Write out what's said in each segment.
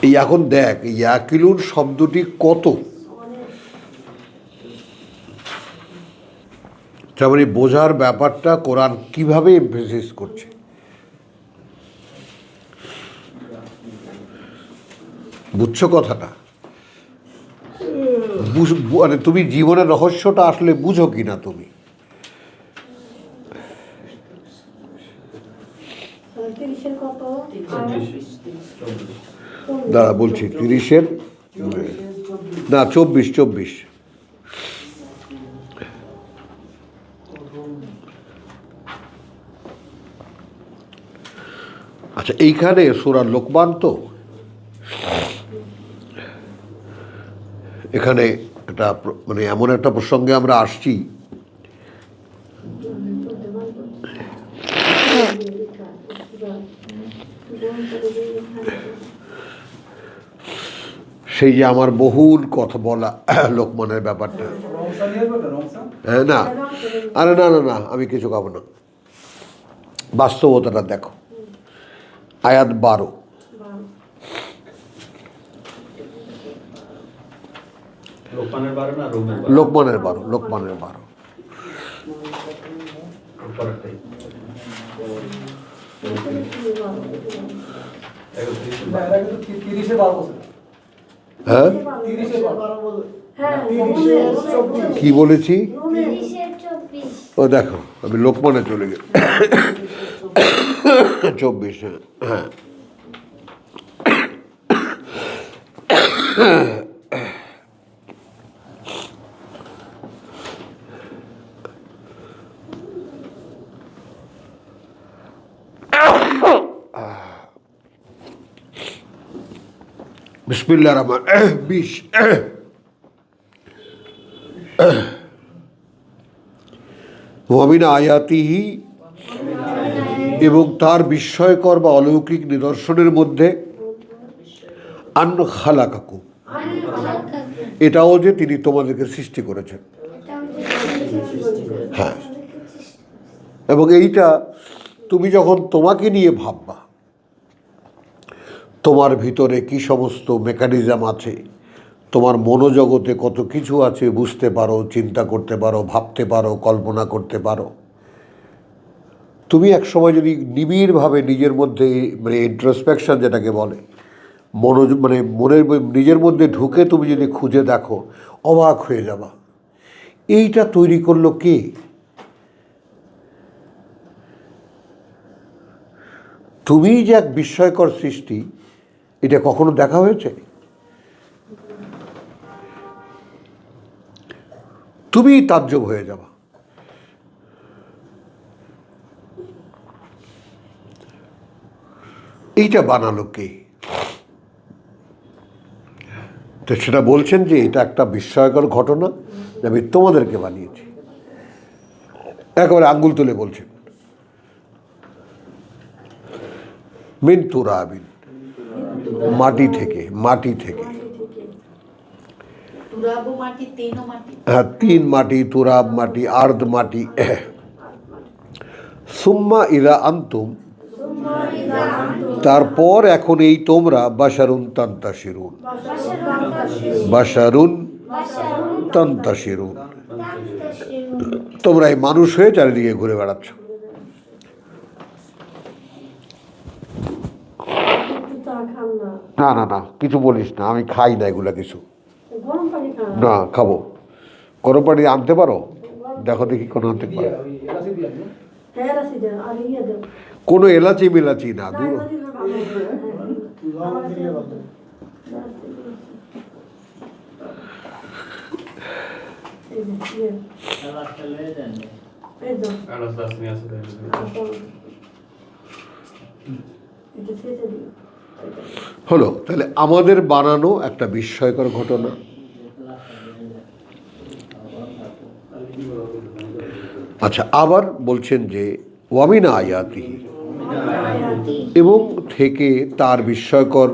এই এখন দেখ ইয়াকিলুন শব্দটি কত, তারপরে বোঝার ব্যাপারটা কোরআন কিভাবে এমফেসিস করছে। বুঝছো কথাটা? মানে তুমি জীবনের রহস্যটা আসলে বুঝো কিনা তুমি? দাঁড়া বলছি 30-এর না 24। আচ্ছা, এইখানে সূরা লোকমান, তো এখানে একটা মানে এমন একটা প্রসঙ্গে আমরা আসছি, সেই যে আমার বহুল কথা বলা লোকমানের ব্যাপারটা। হ্যাঁ, না আরে না না না, আমি কিছু খাবো না। বাস্তবতাটা দেখো, আয়াত 12, লোকমানের 12। হ্যাঁ, কি বলেছি? ও দেখো, আমি লোকমানে চলে গেল 24। হ্যাঁ, বিসমিল্লাহ রহমান 20। ওয়ামিন আয়াতিহি, এবং তার বিস্ময়কর বা অলৌকিক নিদর্শনের মধ্যে আন খালাকাকুম, এটাও যে তিনি তোমাদেরকে সৃষ্টি করেছেন। হ্যাঁ, এবং এইটা তুমি যখন তোমাকে নিয়ে ভাববা, তোমার ভিতরে কি সমস্ত মেকানিজম আছে, তোমার মনোজগতে কত কিছু আছে, বুঝতে পারো, চিন্তা করতে পারো, ভাবতে পারো, কল্পনা করতে পারো। তুমি এক সময় যদি নিবিড়ভাবে নিজের মধ্যে মানে ইন্ট্রোস্পেকশন যেটাকে বলে, মানে মনের নিজের মধ্যে ঢুকে তুমি যদি খুঁজে দেখো, অবাক হয়ে যাবা, এইটা তৈরি করলো কে? তুমি যে এক বিস্ময়কর সৃষ্টি, এটা কখনো দেখা হয়েছে? তুমি তাজ্জব হয়ে যাবা। এইটা বানালো কে? তো সেটা বলছেন যে এটা একটা বিস্ময়কর ঘটনা, আমি তোমাদেরকে বানিয়েছি। একেবারে আঙ্গুল তুলে বলছেন, মিন তুরাবিন, মাটি থেকে। হ্যাঁ, 3 মাটি, তুরাব মাটি, আর্দ মাটি। সুম্মা ইদা আনতুম, তারপর এখন এই তোমরা বাশারুন তান্তাশিরুন, তোমরা এই মানুষ হয়ে চারিদিকে ঘুরে বেড়াচ্ছ। না না না, কিছু বলিস না, আমি খাই না এগুলা কিছু। না, খাবো। গরম পানি আনতে পারো? দেখো দেখি, কোনো আনতে পারো? কোনো এলাচি মিলাচি না, দূর। হলো, তাহলে আমাদের বানানো একটা বিস্ময়কর ঘটনা। আচ্ছা, আবার বলছেন যে ওয়ামিনা আয়াতিহি, এবং থেকে তার বিস্ময়কর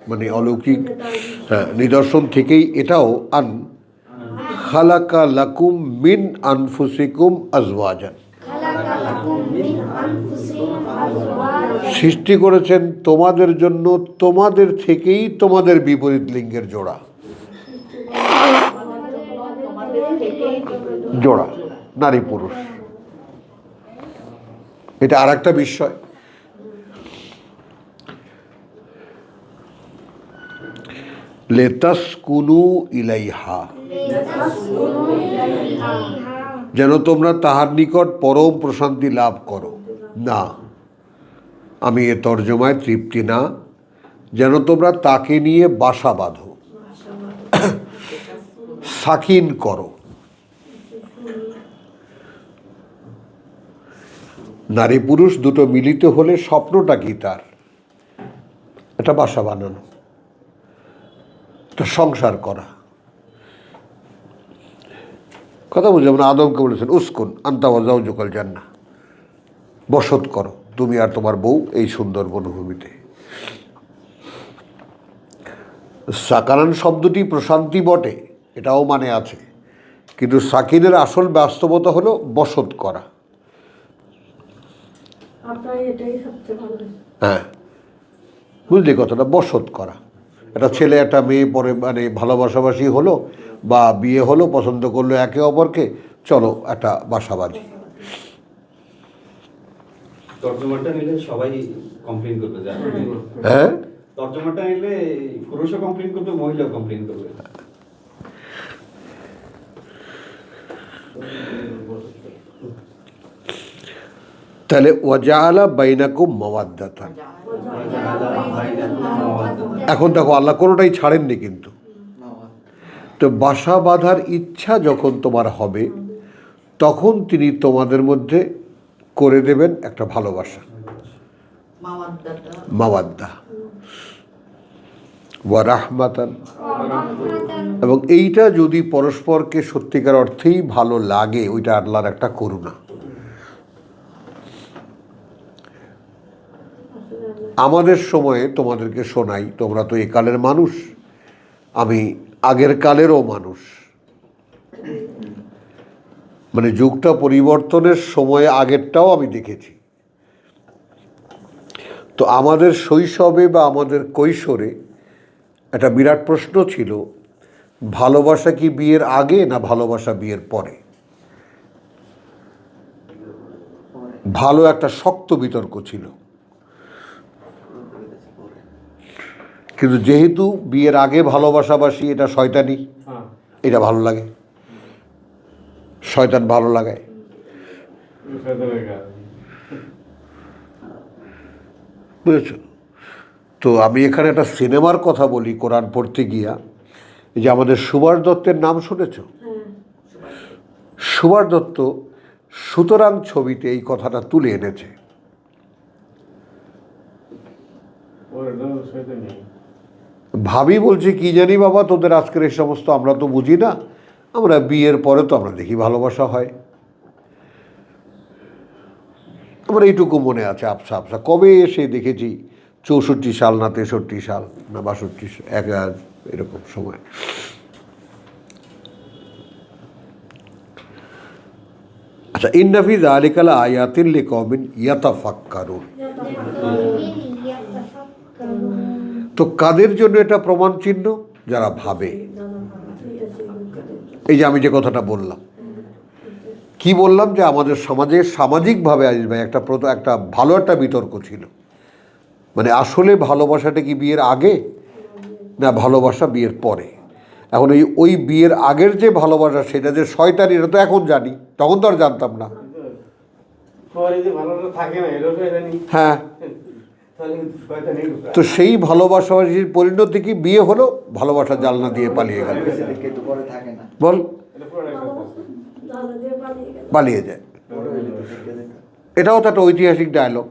মানে অলৌকিক নিদর্শন থেকেই এটাও আন খালাকা লাকুম মিন আনফুসিকুম আজওয়াজান, সৃষ্টি করেছেন তোমাদের জন্য, তোমাদের থেকেই তোমাদের বিপরীত লিঙ্গের জোড়া। জোড়া নারী পুরুষ, এটা আর একটা বিষয়। লেতাসকুনু ইলাইহা, যেন তোমরা তাহার নিকট পরম প্রশান্তি লাভ করো। না, আমি এ তর্জমায় তৃপ্তি না, যেন তোমরা তাকে নিয়ে বাসা বাঁধো, সাকিন করো। নারী পুরুষ দুটো মিলিত হলে স্বপ্নটা কি তার? এটা বাসা বানানো, এটা সংসার করা। কথা বলছি, যেমন আদমকে বলেছেন উস্কুন আনতা ওয়া যাওজুকাল জান্নাহ, বসত করো তুমি আর তোমার বউ এই সুন্দর বনভূমিতে। সাকানান শব্দটি প্রশান্তি বটে, এটাও মানে আছে, কিন্তু সাকিনের আসল বাস্তবতা হলো বসত করা। হ্যাঁ, বুঝলি কথাটা, বসত করা। একটা ছেলে একটা মেয়ে পরে মানে ভালোবাসাবাসি হলো বা বিয়ে হলো, পছন্দ করলো একে অপরকে, চলো একটা বাসা বাঁধি। তর্জমাটা নিলে সবাই কমপ্লেইন করবে, হ্যাঁ, তর্জমাটা নিলে পুরুষও কমপ্লেইন করবে, মহিলাও কমপ্লেইন করবে। তাহলে ওয়াজাআলা বাইনাকুম মাওয়াদ্দাতান। এখন দেখো আল্লাহ কোনোটাই ছাড়েননি কিন্তু। তো বাসা বাঁধার ইচ্ছা যখন তোমার হবে, তখন তিনি তোমাদের মধ্যে করে দেবেন একটা ভালোবাসা, মাওয়াদ্দা ওয়া রাহমাতান। এবং এইটা যদি পরস্পরকে সত্যিকার অর্থেই ভালো লাগে, ওইটা আল্লাহর একটা করুণা। আমাদের সময়ে তোমাদেরকে শোনাই, তোমরা তো একালের মানুষ, আমি আগের কালেরও মানুষ, মানে যুগটা পরিবর্তনের সময়ে আগেরটাও আমি দেখেছি। তো আমাদের শৈশবে বা আমাদের কৈশোরে একটা বিরাট প্রশ্ন ছিল, ভালোবাসা কি বিয়ের আগে না ভালোবাসা বিয়ের পরে? ভালো একটা শক্ত বিতর্ক ছিল। কিন্তু যেহেতু বিয়ের আগে ভালোবাসাবাসি এটা শয়তানি, এটা ভালো লাগে, শয়তান ভালো লাগায়। বুঝেছ? তো আমি এখানে একটা সিনেমার কথা বলি কোরআন পড়তে গিয়া, এই যে আমাদের সুভাষ দত্তের নাম শুনেছ? সুভাষ দত্ত সুতরাং ছবিতে এই কথাটা তুলে এনেছে। ভাবি বলছে কি জানি বাবা, তোদের আজকের এই সমস্ত আমরা তো বুঝি না, আমরা বিয়ের পরে তো আমরা দেখি ভালোবাসা হয়। আমার এইটুকু মনে আছে আবসা আবসা, কবে এসে দেখেছি 64 সাল না 63 সাল না 62, এরকম সময়। আচ্ছা, ইন্না ফি যালিকা লাআয়াতিন লিকাওমিন ইয়াতাফাক্কারুন। তো কাদের জন্য এটা প্রমাণ চিহ্ন? যারা ভাবে। এই যে আমি যে কথাটা বললাম, কি বললাম, যে আমাদের সমাজে সামাজিকভাবে আসবে একটা ভালো একটা বিতর্ক ছিল, মানে আসলে ভালোবাসাটা কি বিয়ের আগে না ভালোবাসা বিয়ের পরে? এখন ওই বিয়ের আগের যে ভালোবাসা, সেটা যে শয়তানি, এটা তো এখন জানি, তখন তো আর জানতাম না। হ্যাঁ, তো সেই ভালোবাসাবাসির পরিণতি কি বিয়ে হলো, ভালোবাসা জানলা দিয়ে পালিয়ে গেল। বল, পালিয়ে যায়। এটাও তো একটা ঐতিহাসিক ডায়লগ।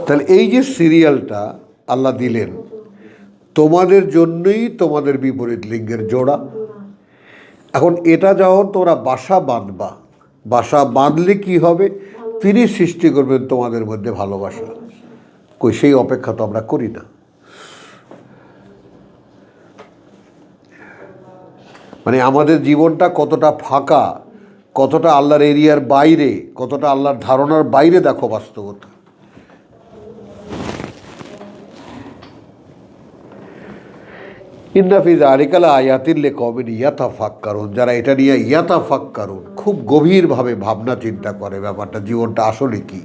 তাহলে এই যে সিরিয়ালটা আল্লাহ দিলেন, তোমাদের জন্যই তোমাদের বিপরীত লিঙ্গের জোড়া। এখন এটা যখন তোমরা বাসা বাঁধবা, বাসা বাঁধলে কি হবে? তিনি সৃষ্টি করবেন তোমাদের মধ্যে ভালোবাসা। কই সেই অপেক্ষা তো আমরা করি না। মানে আমাদের জীবনটা কতটা ফাঁকা, কতটা আল্লাহর এরিয়ার বাইরে, কতটা আল্লাহর ধারণার বাইরে দেখো বাস্তবতা। ইন্না ফি যালিকা লাআয়াতিন লিকওমিন ইয়াতাফাক্কারুন, যারা এটা নিয়ে ইয়াতাফাক্কারুন খুব গভীরভাবে ভাবনা চিন্তা করে ব্যাপারটা, জীবনটা আসলে কি।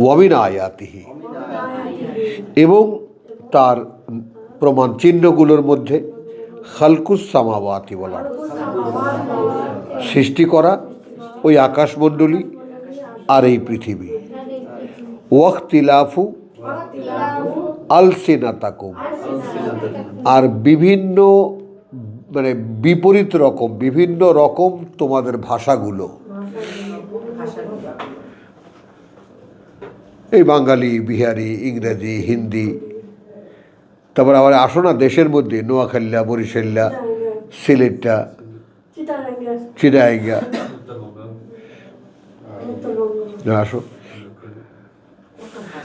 ওয়া মিন আয়াতিহি, এবং তার প্রমাণ চিহ্নগুলোর মধ্যে খালকুস সামাওয়াতি ওয়াল আরদ, সৃষ্টি করা ওই আকাশমণ্ডলী আর এই পৃথিবী। ওয়াখতিলাফু আলসিনাতাকুম, আর বিভিন্ন মানে বিপরীত রকম, বিভিন্ন রকম তোমাদের ভাষাগুলো, এই বাঙালি, বিহারি, ইংরেজি, হিন্দি, তারপর আবার আসো না দেশের মধ্যে নোয়াখালীরা, বরিশাল্লা, সিলেটটা, চিটাগাঙ্গা, আসো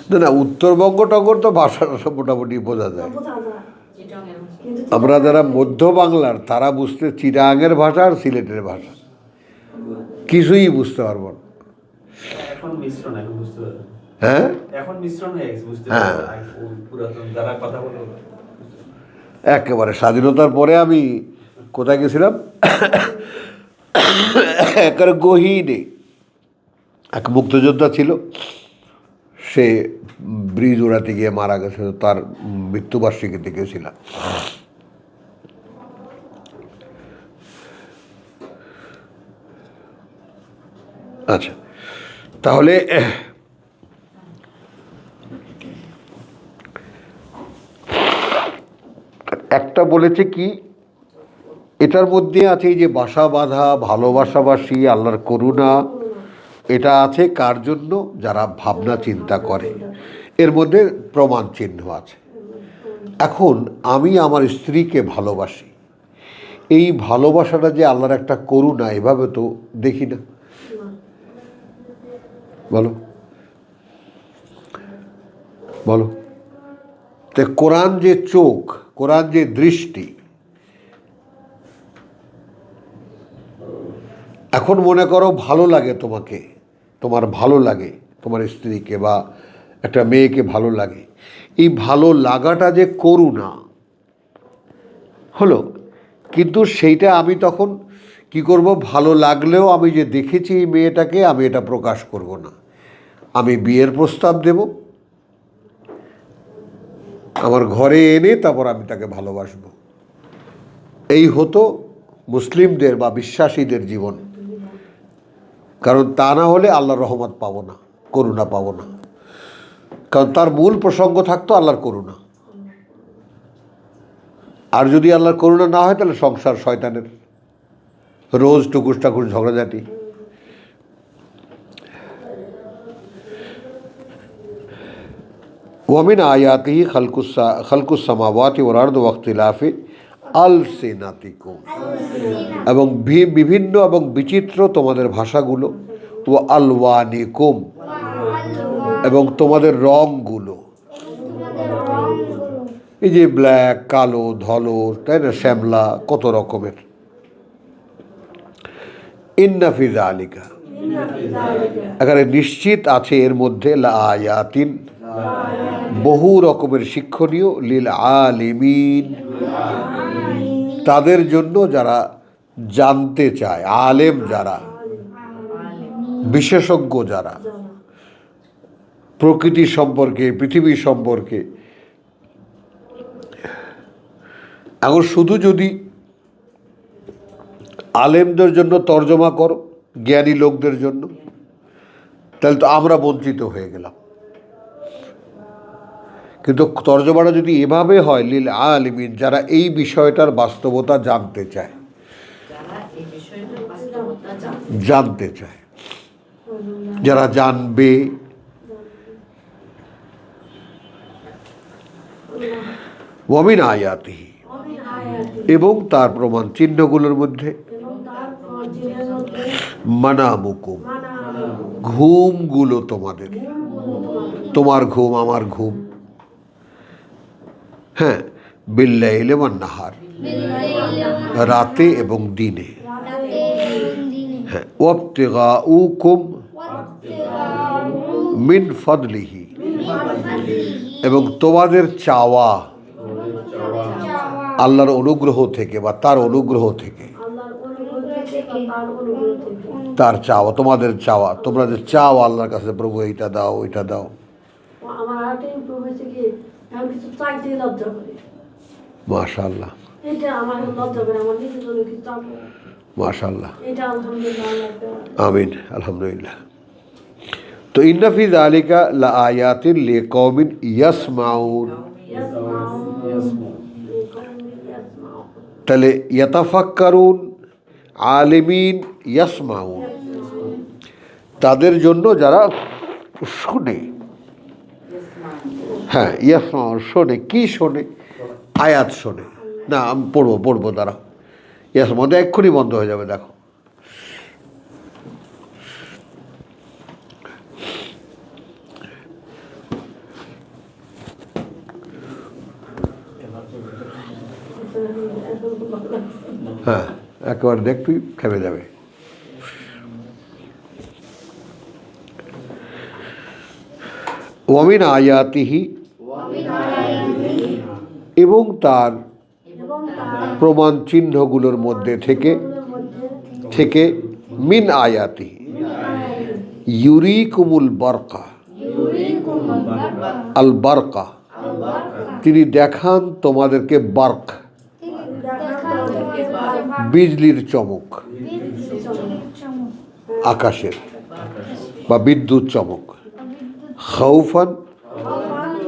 না না, উত্তরবঙ্গ টঙ্গর তো ভাষাটা মোটামুটি বোঝা যায়। আমরা যারা মধ্য বাংলার তারা বুঝতে চিটাগাঙ্গের ভাষা আর সিলেটের ভাষা কিছুই বুঝতে পারবো না। এখন মিশ্রণ, এখন বুঝতে পারবেন। হ্যাঁ, এখন মিশ্রণ হয়ে গেছে, বুঝতে হ্যাঁ। পারবেন। পুরাতন যারা কথা বলে একেবারে স্বাধীনতার পরে আমি কোথায় গেছিলাম, একেবারে গহীনে এক মুক্তিযোদ্ধা ছিল, সে ব্রিজ উড়াতে গিয়ে মারা গেছে, তার মৃত্যুবার্ষিকীতে গেছিলাম। আচ্ছা, তাহলে একটা বলেছে কি, এটার মধ্যে আছে এই যে বাসা বাঁধা, ভালোবাসাবাসী, আল্লাহর করুণা, এটা আছে কার জন্য? যারা ভাবনা চিন্তা করে। এর মধ্যে প্রমাণ চিহ্ন আছে। এখন আমি আমার স্ত্রীকে ভালোবাসি, এই ভালোবাসাটা যে আল্লাহর একটা করুণা, এভাবে তো দেখি না, বলো বলো। তো কোরআন যে চোখ, কোরআন যে দৃষ্টি, এখন মনে করো ভালো লাগে তোমাকে, তোমার ভালো লাগে তোমার স্ত্রীকে বা একটা মেয়েকে ভালো লাগে, এই ভালো লাগাটা যে করুণা হলো, কিন্তু সেইটা আমি তখন কি করব, ভালো লাগলেও আমি যে দেখেছি এই মেয়েটাকে, আমি এটা প্রকাশ করব না, আমি বিয়ের প্রস্তাব দেব, আমার ঘরে এনে তারপর আমি তাকে ভালোবাসবো। এই হতো মুসলিমদের বা বিশ্বাসীদের জীবন। কারণ তা না হলে আল্লাহর রহমত পাবো না, করুণা পাবো না। কারণ তার মূল প্রসঙ্গ থাকতো আল্লাহর করুণা। আর যদি আল্লাহর করুণা না হয় তাহলে সংসার শয়তানের, রোজ টুকুস টাকুস ঝগড়াঝাটি। ওয়ামিন আয়াতিহি খালকুস সামাওয়াতি ওয়াল আরদ ওয়াখতিলাফি আলসিনাতিকুম, এবং বিভিন্ন এবং বিচিত্র তোমাদের ভাষাগুলো, ও আলওয়ানিকুম, এবং তোমাদের রঙগুলো, এই যে ব্ল্যাক, কালো, ধলো, তাই না, শ্যামলা, কত রকমের। ইন্না ফি যালিকা, এখানে নিশ্চিত আছে এর মধ্যে, লাআয়াতিন, বহু রকমের শিক্ষণীয়, লিল আলিমিন, তাদের জন্য যারা জানতে চায়, আলেম যারা, বিশেষজ্ঞ যারা, প্রকৃতি সম্পর্কে, পৃথিবী সম্পর্কে। এখন শুধু যদি আলেমদের জন্য তর্জমা করো, জ্ঞানী লোকদের জন্য, তাহলে তো আমরা বঞ্চিত হয়ে গেলাম। কিন্তু তর্জমাটা যদি এভাবে হয়, লিল আলিমিন, যারা এই বিষয়টার বাস্তবতা জানতে চায়, জানতে চায়, যারা জানবে। ওয়ামিন আয়াতিহি, এবং তার প্রমাণ চিহ্নগুলোর মধ্যে, মানামুকুম, ঘুমগুলো তোমাদের, তোমার ঘুম, আমার ঘুম, হ্যাঁ, বিল্লাইলি ওয়ান নাহার, রাতে এবং দিনে। হ্যাঁ, ওয়াবতিগাউকুম মিন ফাদলিহি, এবং তোমাদের চাওয়া আল্লাহর অনুগ্রহ থেকে বা তার অনুগ্রহ থেকে, তার চাওয়া, তোমাদের চাওয়া, তোমরা যে চাও আল্লাহর কাছে, প্রভু এইটা দাও ওইটা দাও। আমার আরেকটা ইমপ্রুভ হয়েছে কি, আমি কিছু চাইতেই লজ্জা করি। মাশাআল্লাহ, এটা আমার লজ্জা করে, আমার নিজের জন্য কিছু চাবো। মাশাআল্লাহ, এটা আলহামদুলিল্লাহ। আমিন, আলহামদুলিল্লাহ। তো ইন্না ফি যালিকা লাআয়াতিন লিকওমিন ইয়াসমাউন, তাহলে ইয়াতাফাক্কারুন, আলিমিন, ইয়াসমাউন, তাদের জন্য যারা শোনে। হ্যাঁ, ইয়াসমাউন শোনে, কি শোনে? আয়াত শোনে। না, আমি পড়বো দাঁড়াও। ইয়াসমাউন এক্ষুনি বন্ধ হয়ে যাবে, দেখো। হ্যাঁ, একেবারে দেখ, তুই খেপে যাবে। ওয়ামিন আয়াতিহি, এবং তার প্রমাণ চিহ্নগুলোর মধ্যে থেকে মিন আয়াতিহি ইউরিকুমুল বারকা, আল বারকা, তিনি দেখান তোমাদেরকে বার্ক, বিজলির চমক, আকাশের বা বিদ্যুৎ চমক, খাউফান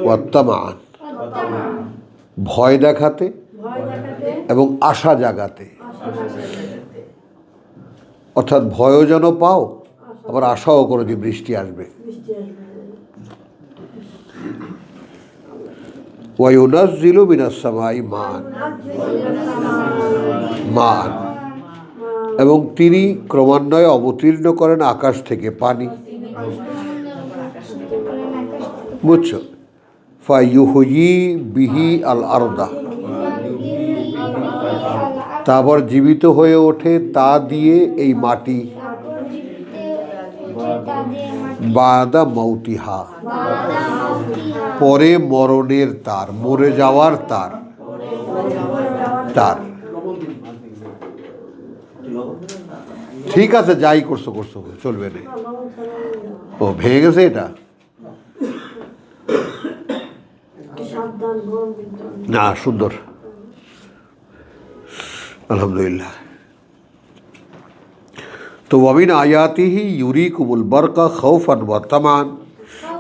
ওয়া তামান, ভয় দেখাতে এবং আশা জাগাতে। অর্থাৎ ভয়ও যেন পাও, আবার আশাও করো যে বৃষ্টি আসবে। ওয়া ইউনাজ্জিলু মিনাস সামাই মান, এবং তিনি ক্রমান্বয়ে অবতীর্ণ করেন আকাশ থেকে পানি। বুঝছো? ফায়ুহয়ি বিহি আল আরদা, তারপর জীবিত হয়ে ওঠে তা দিয়ে এই মাটি, বাদা মৌতিহা, পরে মরণের তার, মরে যাওয়ার তার। ঠিক আছে, যাই করছো চলবে না। ও ভেঙে গেছে এটা? না, সুন্দর, আলহামদুলিল্লাহ। তো ওয়ামিন আয়াতিহি ইউরিকুমুল বারকা খাউফান ওয়া তামান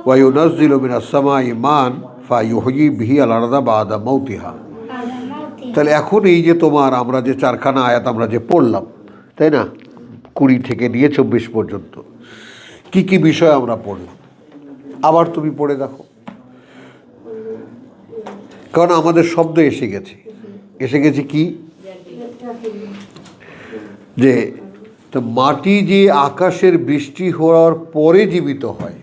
ওয়া ইউনাজ্জিলু মিনাস সামাই মান ফায়ুহয়ি বিহি আল আরদা বাদা মাউতিহা। তাহলে এখন এই যে তোমার, আমরা যে চারখানা আয়াত আমরা যে পড়লাম, তাই না, 20 থেকে নিয়ে 24 পর্যন্ত, কি কি বিষয় আমরা পড়লাম, আবার তুমি পড়ে দেখো। কারণ আমাদের শব্দ এসে গেছে কি, যে তো মাটি যে আকাশের বৃষ্টি হওয়ার পরে জীবিত হয়,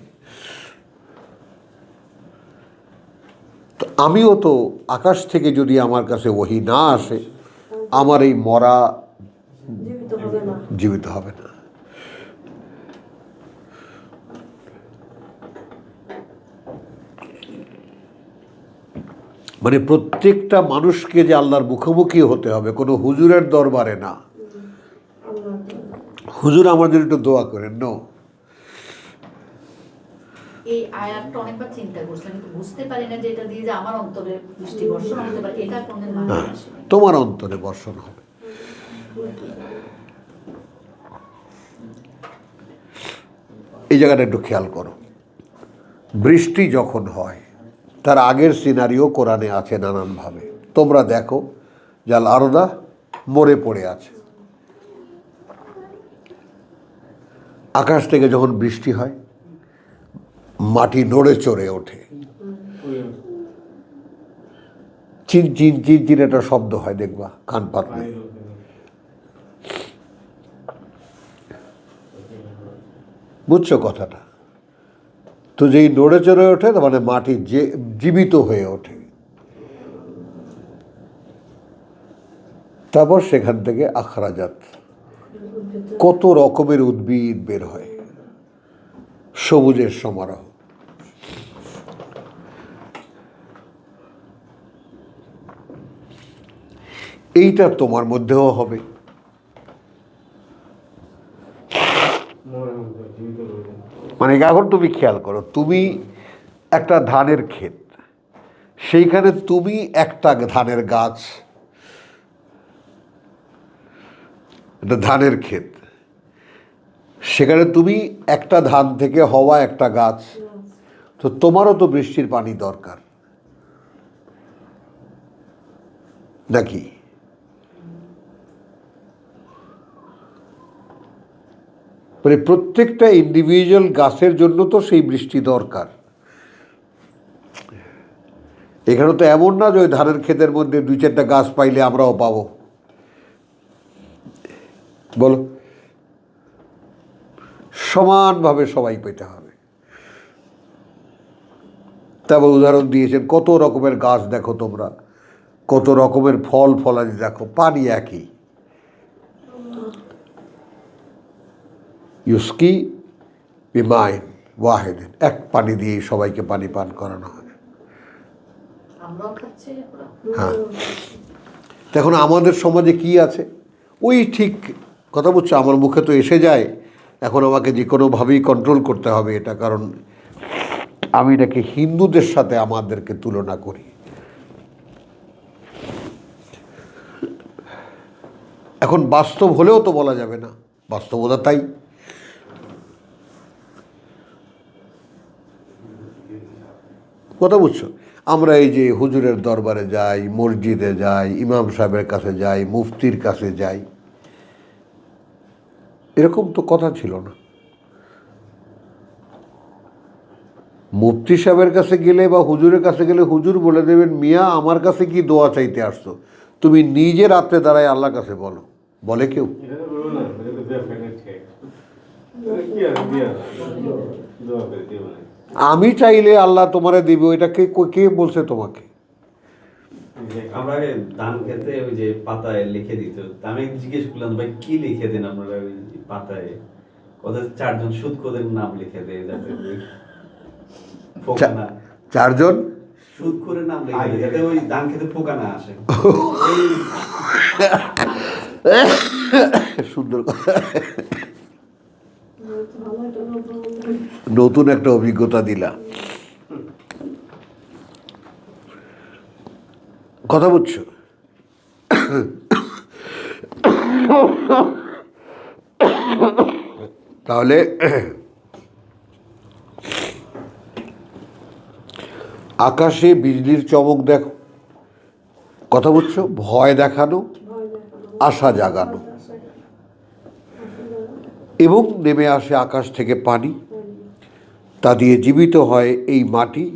তো আমিও তো আকাশ থেকে যদি আমার কাছে ওহী না আসে, আমার এই মরা জীবিত হবে না। মানে প্রত্যেকটা মানুষকে যে আল্লাহর মুখোমুখি হতে হবে, কোনো হুজুরের দরবারে না। হুজুর আমাদের একটু দোয়া করেন, নো। এই আয়াতটা অনেকবার চিন্তা করছিলাম, কিন্তু বুঝতে পারি না যে এটা দিয়ে যে আমার অন্তরে বৃষ্টি বর্ষণ হতে পারে, এটা কোনদিন মাথায় আসেনি। তোমার অন্তরে বর্ষণ হবে। এই জায়গাটা একটু খেয়াল করো। বৃষ্টি যখন হয়, তার আগের সিনারিও কোরআনে আছে নানানভাবে। তোমরা দেখো, জাল আরদা মরে পড়ে আছে। আকাশ থেকে যখন বৃষ্টি হয়, মাটি নড়ে চড়ে ওঠে, চিনচিন চিনচিন একটা শব্দ হয়, দেখবা কান পাতলে। বুঝছো কথাটা? তো যেই নড়ে চড়ে ওঠে, মানে মাটি যে জীবিত হয়ে ওঠে। তারপর সেখান থেকে আখরাজাত, কত রকমের উদ্ভিদ বের হয়, সবুজের সমারোহ। এইটা তোমার মধ্যেও হবে। মানে এখন তুমি খেয়াল করো, তুমি একটা ধানের ক্ষেত, সেইখানে তুমি একটা ধানের গাছ, একটা ধানের ক্ষেত, সেখানে তুমি একটা ধান থেকে হওয়া একটা গাছ। তো তোমারও তো বৃষ্টির পানি দরকার নাকি? মানে প্রত্যেকটা ইন্ডিভিজুয়াল গাছের জন্য তো সেই বৃষ্টি দরকার। এখানে তো এমন না যে ওই ধানের ক্ষেতের মধ্যে 2-4টা গাছ পাইলে আমরাও পাবো, বলো? সমানভাবে সবাই পেতে হবে। তারপর উদাহরণ দিয়েছেন কত রকমের গাছ দেখো তোমরা, কত রকমের ফল ফলাদি দেখো, পানি একই। ইউস্কি বিমাইন ওয়াহেদিন, এক পানি দিয়েই সবাইকে পানি পান করানো হয়। আমরাও খাচ্ছি, ওরা হ্যাঁ, এখন আমাদের সমাজে কি আছে? ওই ঠিক কথা বলছো, আমার মুখে তো এসে যায়, এখন আমাকে যে কোনোভাবেই কন্ট্রোল করতে হবে এটা, কারণ আমি নাকি হিন্দুদের সাথে আমাদেরকে তুলনা করি। এখন বাস্তব হলেও তো বলা যাবে না, বাস্তবতা তাই। কথা বুঝছো? আমরা এই যে হুজুরের দরবারে যাই, মসজিদে যাই, ইমাম সাহেবের কাছে যাই, মুফতির কাছে যাই, এরকম তো কথা ছিল না। মুফতি সাহেবের কাছে গেলে বা হুজুরের কাছে গেলে হুজুর বলে দেবেন, মিয়া আমার কাছে কি দোয়া চাইতে আসছো, তুমি নিজে রাত্রে দাঁড়ায় আল্লাহর কাছে বলো। বলে কেউ? আমি চাইলে আল্লাহ তোমারে দিবে, ওইটা কে কে বলছে তোমাকে? আমরা আগে ধান খেতে ওই যে পাতায় লিখে দিত, তা আমি জিজ্ঞেস করলাম ভাই কি লিখে দেন আপনারা ওই পাতায়? ওদের 4জন সুদখোরের নাম লিখে দেয় যাতে ওই পোকা না, 4জন সুদখোরের নাম লিখে দেয় যাতে ওই ধান খেতে পোকা না আসে। সুন্দর কথা। নতুন একটা অভিজ্ঞতা দিলা। কথা বুঝছো? তাহলে আকাশে বিজলির চমক দেখো, কথা বুঝছো? ভয় দেখানো, আশা জাগানো, এবং নেমে আসে আকাশ থেকে পানি, তা দিয়ে জীবিত হয় এই মাটি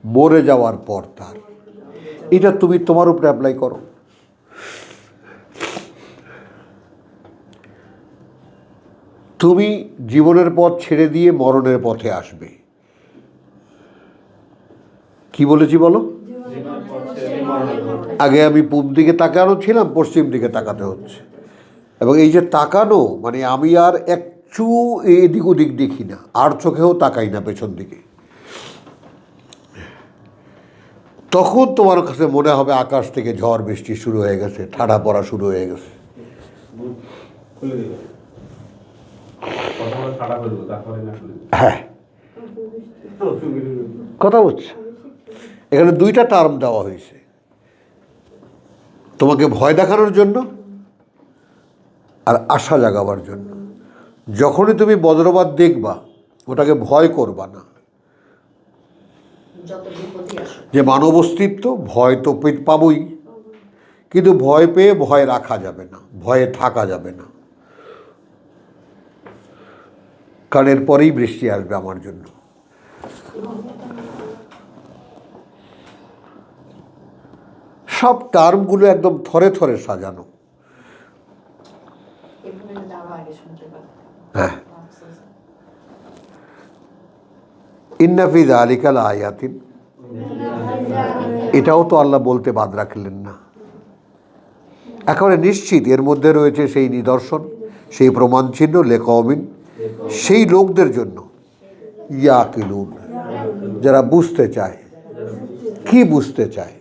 মরে যাওয়ার পর তার। এটা তুমি তোমার উপরে অ্যাপ্লাই করো। তুমি জীবনের পথ ছেড়ে দিয়ে মরণের পথে আসবে। কি বলেছি বলো? আগে আমি পূব দিকে তাকানো ছিলাম, পশ্চিম দিকে তাকাতে হচ্ছে। এবং এই যে তাকানো, মানে আমি আর একটু এদিক ওদিক দেখি না, আর চোখেও তাকাই না পেছন দিকে। তখন তোমার কাছে মনে হবে আকাশ থেকে ঝড় বৃষ্টি শুরু হয়ে গেছে, ঠাডা পড়া শুরু হয়ে গেছে। হ্যাঁ, কথা বলছে। এখানে 2টা টার্ম দেওয়া হয়েছে, তোমাকে ভয় দেখানোর জন্য আর আশা জাগাবার জন্য। যখনই তুমি বজ্রপাত দেখবা, ওটাকে ভয় করবা না। যে মানব অস্তিত্ব, ভয় তো পাবই, কিন্তু ভয় পেয়ে ভয় রাখা যাবে না, ভয়ে থাকা যাবে না, কারণ এরপরেই বৃষ্টি আসবে আমার জন্য। সব টার্মগুলো একদম থরে থরে সাজানো। হ্যাঁ, ইন্না ফি যালিকা লাআয়াতিন, এটাও তো আল্লাহ বলতে বাদ রাখলেন না। একেবারে নিশ্চিত এর মধ্যে রয়েছে সেই নিদর্শন, সেই প্রমাণ চিহ্ন, লেকওমিন, সেই লোকদের জন্য, ইয়াকিলুন, যারা বুঝতে চায়। কি বুঝতে চায়?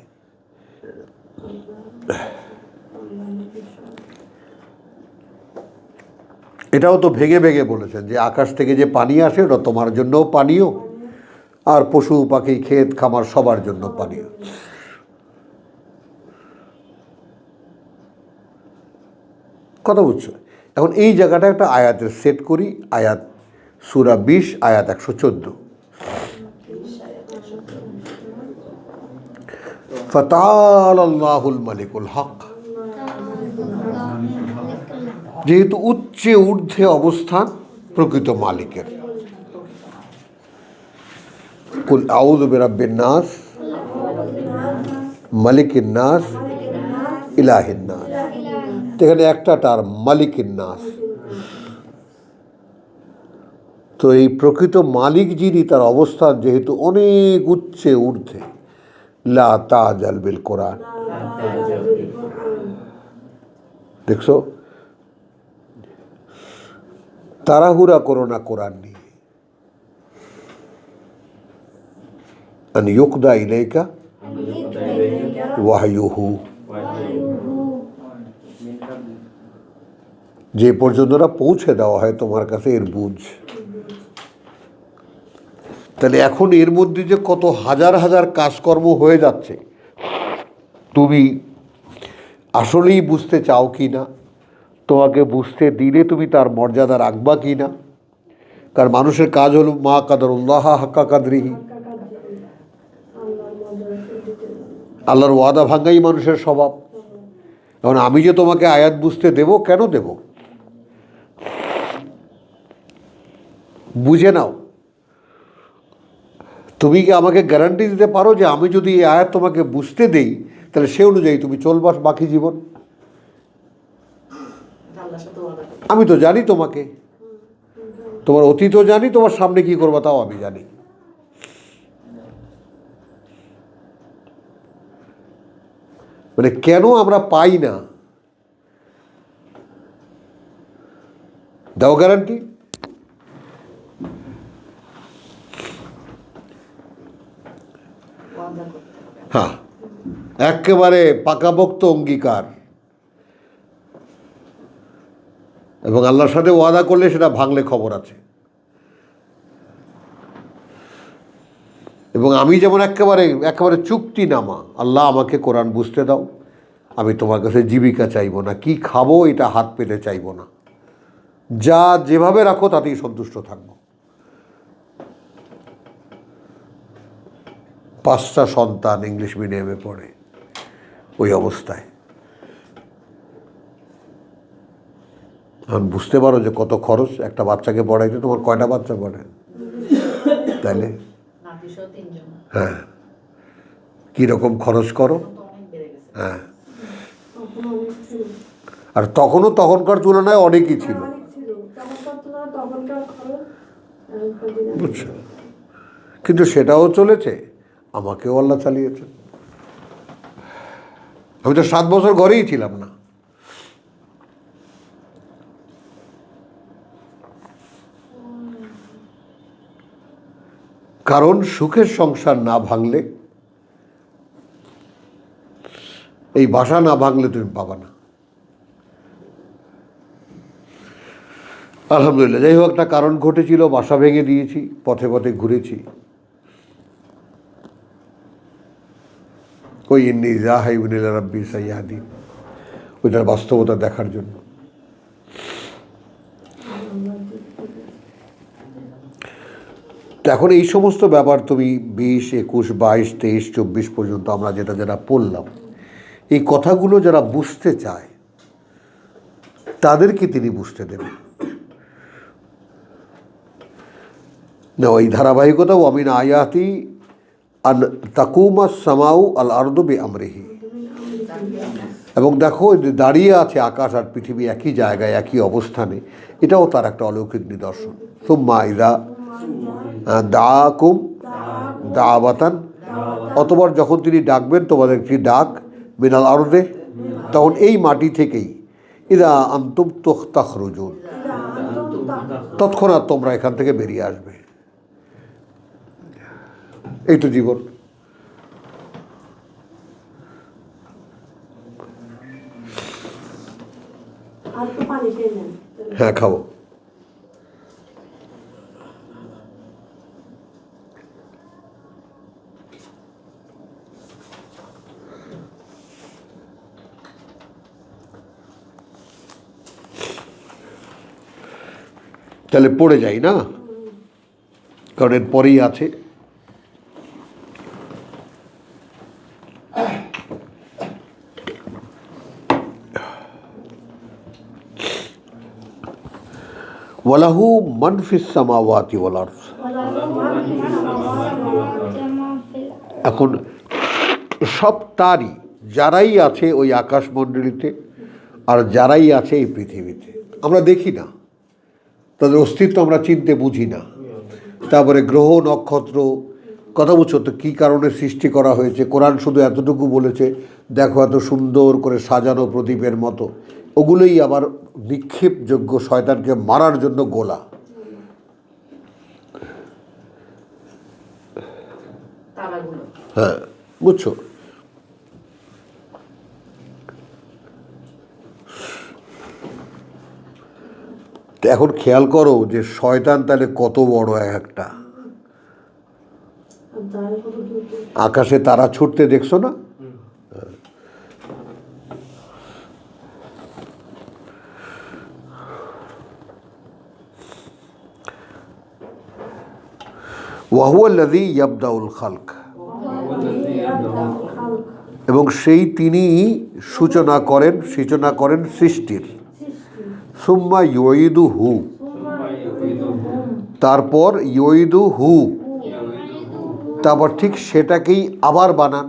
এটাও তো ভেঙে ভেঙে বলেছেন যে আকাশ থেকে যে পানি আসে ওটা তোমার জন্যও পানীয়, আর পশু পাখি ক্ষেত খামার সবার জন্য পানীয়। কথা বুঝছো? এখন এই জায়গাটা একটা আয়াতের সেট করি। আয়াত সূরা 20 আয়াত 114। ফাতাআলাল্লাহুল মালিকুল হক, যেহেতু উচ্চে ঊর্ধ্বে অবস্থান প্রকৃত মালিকের। কুল আউযু বিরাব্বিন নাস, মালিকিন নাস, ইলাহিন নাস। এখানে একটা টার্ম মালিকিন নাস। তো এই প্রকৃত মালিক যিনি, তার অবস্থান যেহেতু অনেক উচ্চে ঊর্ধ্বে, লা তাজাল বিল কোরআন। দেখছো, তাড়াহুড়া করো না কোরআন নিয়ে। আন ইউকদা ইলাইকা ওয়াহয়ুহু, যে পর্যন্ত না পৌঁছে দেওয়া হয় তোমার কাছে এর বুঝ। তাহলে এখন এর মধ্যে যে কত হাজার হাজার কাজকর্ম হয়ে যাচ্ছে, তুমি আসলেই বুঝতে চাও কি না? তোমাকে বুঝতে দিলে তুমি তার মর্যাদা রাখবা কি না? কারণ মানুষের কাজ হলো মা কাদারুল্লাহ হাক্কা কাদরিহি, আল্লাহর ওয়াদা ভাঙ্গাই মানুষের স্বভাব। এখন আমি যে তোমাকে আয়াত বুঝতে দেব, কেন দেব? বুঝে নাও। তুমি কি আমাকে গ্যারান্টি দিতে পারো যে আমি যদি এই আয়াত তোমাকে বুঝতে দেই, তাহলে সে অনুযায়ী তুমি চলবা বাকি জীবন? আমি তো জানি তোমাকে, তোমার অতীতও জানি, তোমার সামনে কি করবা তাও আমি জানি। মানে কেন আমরা পাই না? দাও গ্যারান্টি। হ্যাঁ, একেবারে পাকাপোক্ত অঙ্গীকার, এবং আল্লাহর সাথে ওয়াদা করলে সেটা ভাঙলে খবর আছে। এবং আমি যেমন একেবারে চুক্তিনামা, আল্লাহ আমাকে কোরআন বুঝতে দাও, আমি তোমার কাছে জীবিকা চাইবো না, কি খাবো এটা হাত পেতে চাইবো না, যা যেভাবে রাখো তাতেই সন্তুষ্ট থাকবো। 5টা সন্তান ইংলিশ মিডিয়ামে পড়ে, ওই অবস্থায়। এখন বুঝতে পারো যে কত খরচ একটা বাচ্চাকে পড়াইতে। তোমার কয়টা বাচ্চা পড়ে? তাইলে হ্যাঁ, কীরকম খরচ করো? হ্যাঁ, আর তখনও তখনকার তুলনায় অনেকই ছিল, বুঝছো? কিন্তু সেটাও চলেছে, আমাকেও আল্লাহ চালিয়েছে। আমি তো 7 বছর ঘরেই ছিলাম না। কারণ সুখের সংসার না ভাঙলে, এই বাসা না ভাঙলে তুমি পাবা না। আলহামদুলিল্লাহ, যাই হোক, একটা কারণ ঘটেছিল, বাসা ভেঙে দিয়েছি, পথে পথে ঘুরেছি। ওই ইন্নী যাহিবুন ইলা রাব্বি সাইয়াহদিন, ওইটার বাস্তবতা দেখার জন্য। তো এখন এই সমস্ত ব্যাপার তুমি 20, 21, 22, 23, 24 পর্যন্ত আমরা যেটা পড়লাম, এই কথাগুলো যারা বুঝতে চায় তাদেরকে তিনি বুঝতে দেবেন না। ওই ধারাবাহিকতা, ওয়ামিন আয়াতি আন তাকুমা সামাউ আল আরদু বিআমরিহি, এবং দেখো দাঁড়িয়ে আছে আকাশ আর পৃথিবী একই জায়গায়, একই অবস্থানে, এটাও তার একটা অলৌকিক নিদর্শন। সুম্মা ইযা দাআকুম দাওয়াতান, অতবার যখন তিনি ডাকবেন তোমাদের একটি ডাক, মিনাল আরদে, তখন এই মাটি থেকেই ইদা আনতুম তাখরুজুন, তৎক্ষণাৎ তোমরা এখান থেকে বেরিয়ে আসবে। এই তো জীবন। আর তো পানি খেয়ে নেন। হ্যাঁ, খাবো। তাহলে পড়ে যাই না, কারণ এর পরেই আছে ওয়ালাহু মান ফিস সামাওয়াতি ওয়াল আরদ। এখন সব তারই, যারাই আছে ওই আকাশমণ্ডলীতে আর যারাই আছে এই পৃথিবীতে। আমরা দেখি না, তাদের অস্তিত্ব আমরা চিনতে বুঝি না। তারপরে গ্রহ নক্ষত্র, কথা বুঝছো তো, কী কারণে সৃষ্টি করা হয়েছে? কোরআন শুধু এতটুকু বলেছে, দেখো এত সুন্দর করে সাজানো প্রদীপের মতো। ওগুলোই আবার নিক্ষেপযোগ্য শয়তানকে মারার জন্য গোলা। তারাগুলো হ্যাঁ, বুঝছো? তো এখন খেয়াল করো যে শয়তান তাহলে কত বড় একটা। আকাশে তারা ছুটতে দেখছো না? ওয়াহুয়াল্লাযী ইয়াবদাউল খালক, এবং সেই তিনি সূচনা করেন সৃষ্টির। সুম্মা ইউঈদুহু, তারপর ইউঈদুহু, তারপর ঠিক সেটাকেই আবার বানান।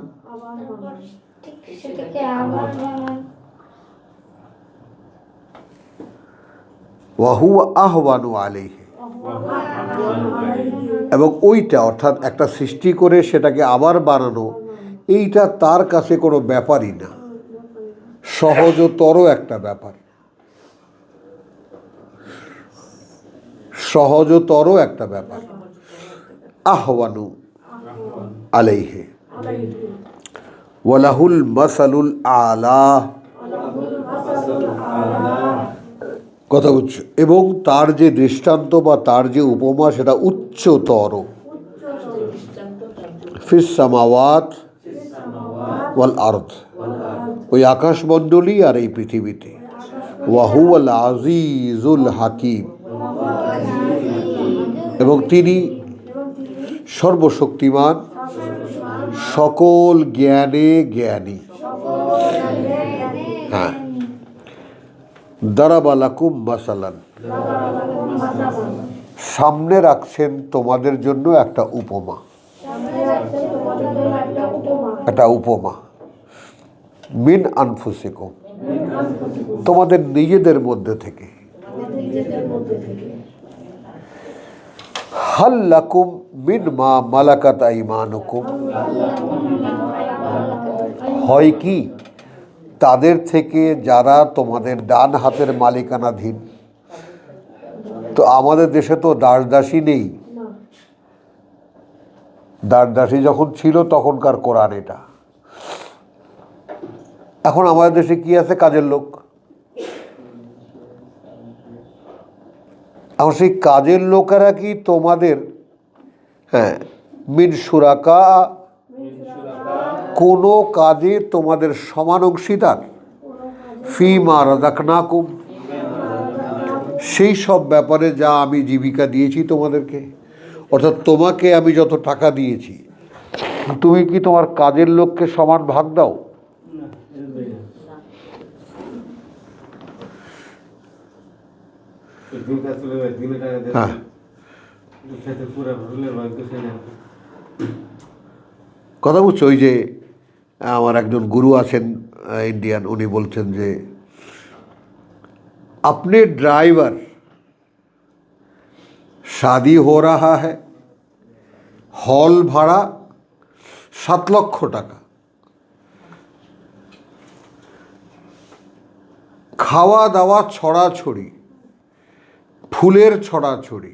ওয়াহুয়া আহওয়ানু আলাইহি, এবং ওইটা অর্থাৎ একটা সৃষ্টি করে সেটাকে আবার বানানো, এইটা তার কাছে কোনো ব্যাপারই না, সহজতর একটা ব্যাপার, সহজতর একটা ব্যাপার। আহওয়ানু আলাইহি ওয়ালাহুল মাসালুল আলা, কথা বুঝছো? এবং তার যে দৃষ্টান্ত বা তার যে উপমা সেটা উচ্চতর। ফিস সামাওয়াত ওয়াল আরদ, ওই আকাশমণ্ডলী আর এই পৃথিবীতে। ওয়াহুয়াল আজিজুল হাকিম, এবং তিনি সর্বশক্তিমান, সকল জ্ঞানে জ্ঞানী। হ্যাঁ, দারাবা লাকুম মাসালান, সামনে রাখছেন তোমাদের জন্য একটা উপমা, একটা উপমা। মিন আনফুসিকুম, তোমাদের নিজেদের মধ্যে থেকে। হাল লাকুম মিন মা মালাকাত আইমানুকুম, হয় কি তাদের থেকে যারা তোমাদের ডান হাতের মালিকানাধীন। তো আমাদের দেশে তো দাসদাসী নেই, দাসদাসী যখন ছিল তখনকার কোরআন এটা। এখন আমাদের দেশে কি আছে? কাজের লোক। এখন সেই কাজের লোকেরা কি তোমাদের, হ্যাঁ, মিন শুরাকা, কোনো কাজে তোমাদের সমান অংশীদার? ফিমা রাযাকনাকুম, সেই সব ব্যাপারে যা আমি জীবিকা দিয়েছি তোমাদেরকে। অর্থাৎ তোমাকে আমি যত টাকা দিয়েছি, তুমি কি তোমার কাজের লোককে সমান ভাগ দাও? হ্যাঁ, কথা বুঝছো? ওই যে আমার একজন গুরু আছেন इंडियन, उन्हीं बोलছেন যে अपने ड्राइवर शादी हो रहा है, हॉल भाड़ा 7 লক্ষ টাকা, খাওয়া দাওয়া ছড়াছড়ি, ফুলের ছড়াছড়ি,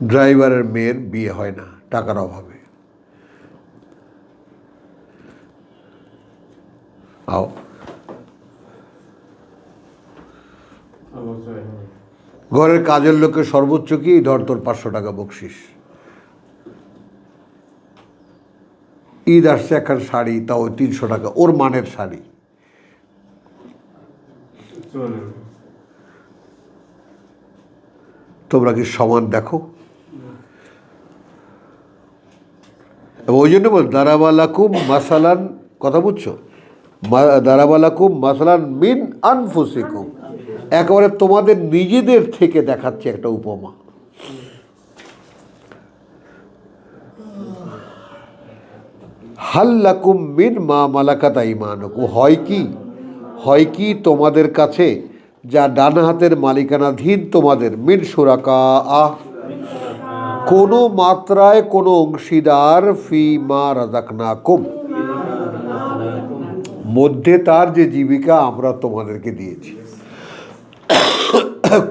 ড্রাইভারের মেয়ের বিয়ে হয় না টাকার অভাবে। আও ঘরের কাজের লোকের সর্বোচ্চ কি, ধর তোর 500 টাকা বকশিস। ঈদ আসছে, একখান শাড়ি, তাও 300 টাকা, ওর মানের শাড়ি। তোমরা কি সমান দেখো? ওই জন্য বল দারাবালাকুম মাসালান, কথা বুঝছো? দারাবালাকুম মাসালান মিন আনফুসিকুম, একেবারে তোমাদের নিজেদের থেকে দেখাচ্ছে একটা উপমা। হাল্লাকুম মিন মা মালাকাত আইমানুকুম, হয় কি তোমাদের কাছে যা ডান হাতের মালিকানাধীন তোমাদের, মিন শুরাকা, কোনো মাত্রায় কোনো অংশীদার, ফি মা রাযাকনাকুম, মধ্যে তার যে জীবিকা আমরা তোমাদেরকে দিয়েছি।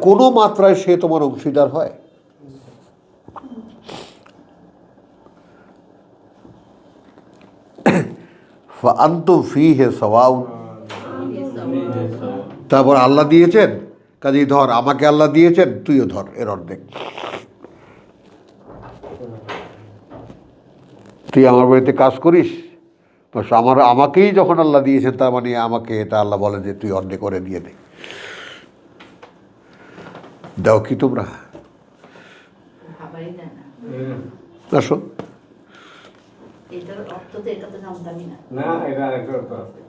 কোনো মাত্রায় সে তোমার অংশীদার হয়? ফাআনতুম ফীহি সাওয়াউন, তারপর আল্লাহ দিয়েছেন, কাজেই ধর, আমাকে আল্লাহ দিয়েছেন, তুইও ধর এর অর্ধেক। তুই আমার বাড়িতে কাজ করিস, বাস আমাকেই যখন আল্লাহ দিয়েছেন, তার মানে আমাকে এটা আল্লাহ বলে যে তুই অর্ধেক করে দিয়ে দে। দাও কি তোমরা? ভাবাই যায় না। আসো, এটার অর্থ তো এটা তো জানতামই না। না, এটা আরেকটা অর্থ আছে।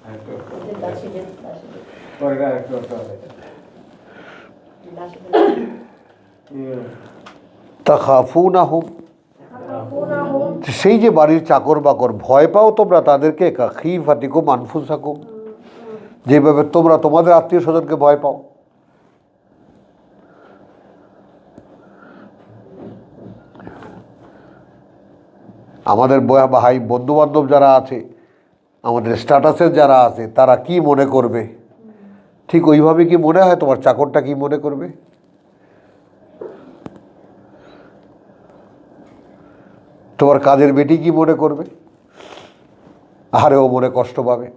আরেকটা অর্থ। ওদের দাসীদের দাসীদের পরেরটা আরেকটা অর্থ আছে। তাখাফুনাহুম, সেই যে বাড়ির চাকর বাকর, ভয় পাও তোমরা তাদেরকে, কাখিফাতিকুম আনফুসাকুম, যেভাবে তোমরা তোমাদের আত্মীয় স্বজনকে ভয় পাও। আমাদের ভাই বন্ধু বান্ধব যারা আছে, আমাদের স্ট্যাটাসের যারা আছে, তারা কি মনে করবে, ঠিক ওইভাবে কি মনে হয় তোমার চাকরটা কি মনে করবে? তোমার কাজের বেটি কি মনে করবে? আরে ও মনে কষ্ট পাবে।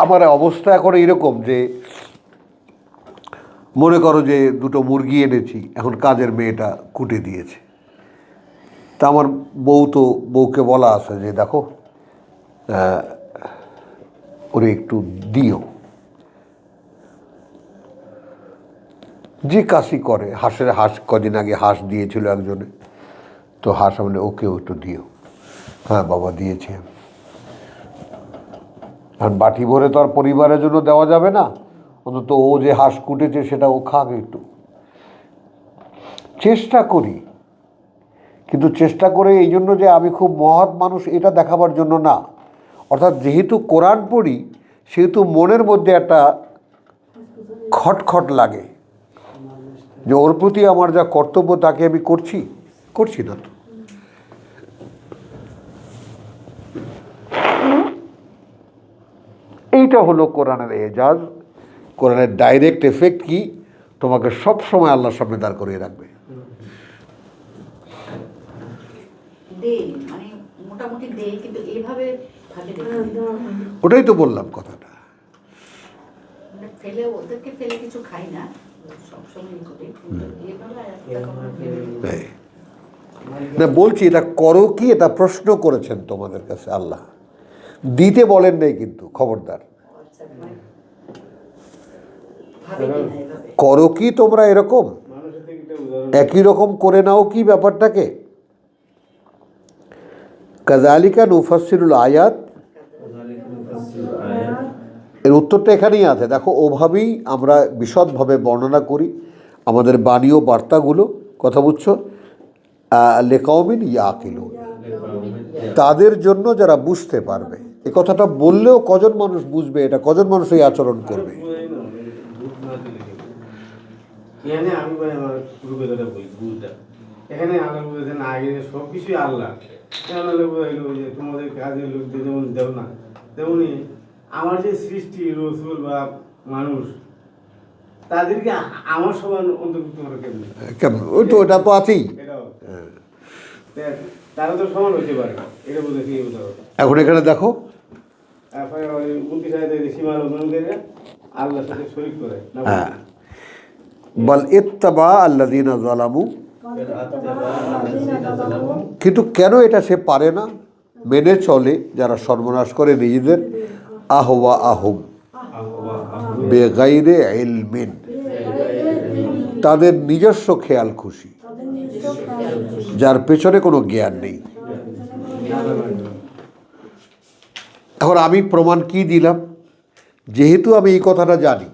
আমার অবস্থা এখন এরকম যে, মনে করো যে দুটো মুরগি এনেছি, এখন কাজের মেয়েটা কুটে দিয়েছে, তা আমার বউকে বলা আছে যে দেখো ওরে একটু দিও, যে কাশি করে, হাঁস কদিন আগে হাঁস দিয়েছিল একজনে, তো হাঁস মানে ওকেও একটু দিও। হ্যাঁ বাবা দিয়েছি আমি। আর বাটি ভরে তো আর পরিবারের জন্য দেওয়া যাবে না, অন্তত ও যে হাঁস কুটেছে সেটা ও খাক একটু। চেষ্টা করি, কিন্তু চেষ্টা করে এই জন্য যে আমি খুব মহৎ মানুষ এটা দেখাবার জন্য না। অর্থাৎ যেহেতু কোরআন পড়ি, সেহেতু মনের মধ্যে একটা খটখট লাগে যে ওর প্রতি আমার যা কর্তব্য তাকে আমি করছি না তো। এইটা হলো কোরআনের এজাজ। কোরআনের ডাইরেক্ট এফেক্ট কি, তোমাকে সব সময় আল্লাহর সামনে দাঁড় করিয়ে রাখবে। মানে মোটামুটি দেই, কিন্তু এইভাবে ভাগে দেই। ওটাই তো বললাম কথাটা। মানে ওদেরকে ফেলে কিছু খাই না, সবসময় করি, কিন্তু এইভাবে না বলছি, এটা করো কি, এটা প্রশ্ন করেছেন তোমাদের কাছে আল্লাহ, দিতে বলেন নাই কিন্তু, খবরদার। করো কি তোমরা এরকম, একই রকম করে নাও কি ব্যাপারটাকে। কাযালিকা নুফাসসিলুল আয়াত, এর উত্তরটা এখানেই আছে। দেখো, ওভাবেই আমরা বিশদভাবে বর্ণনা করি আমাদের বাণী ও বার্তাগুলো, কথা বুঝছো, লিকাওমিন ইয়াকিলুন, তাদের জন্য যারা বুঝতে পারবে। এই কথাটা বললেও কজন মানুষ বুঝবে, এটা কজন মানুষ এই আচরণ করবে? এখানে আমি ভাই আমার রূপে বলি ভুলটা, এখানে আল্লাহ বলেছেন আগে সব কিছুই আল্লাহ, এখন আল্লাহ বলল যে তোমাদের কাজের লোকদের যেমন দেও না, তেমনি আমার যে সৃষ্টি রসুল বা মানুষ তাদেরকে আমার সমান অন্তর্ভুক্ত করে কেমন, কেমন ওই তো ওটা তো আছেই। এটাও তারা তো সমান হতে পারে না, এটা বলেছি এই উদাহরণ। এখন এখানে দেখো, তারপরে ওই 29 আয়াতে সীমা লঙ্ঘন করে আল্লাহর সাথে শরীক করে না, হ্যাঁ, বল ইত্তাবা আল্লাযীনা যালামু, কিন্তু কেন এটা সে পারে না, মেনে চলে যারা সর্বনাশ করে নিজেদের, আহওয়া আহুম বেগাইরে ইলমিন, তাদের নিজস্ব খেয়াল খুশি, যার পেছনে কোনো জ্ঞান নেই। এখন আমি প্রমাণ কি দিলাম, যেহেতু আমি এই কথাটা জানি,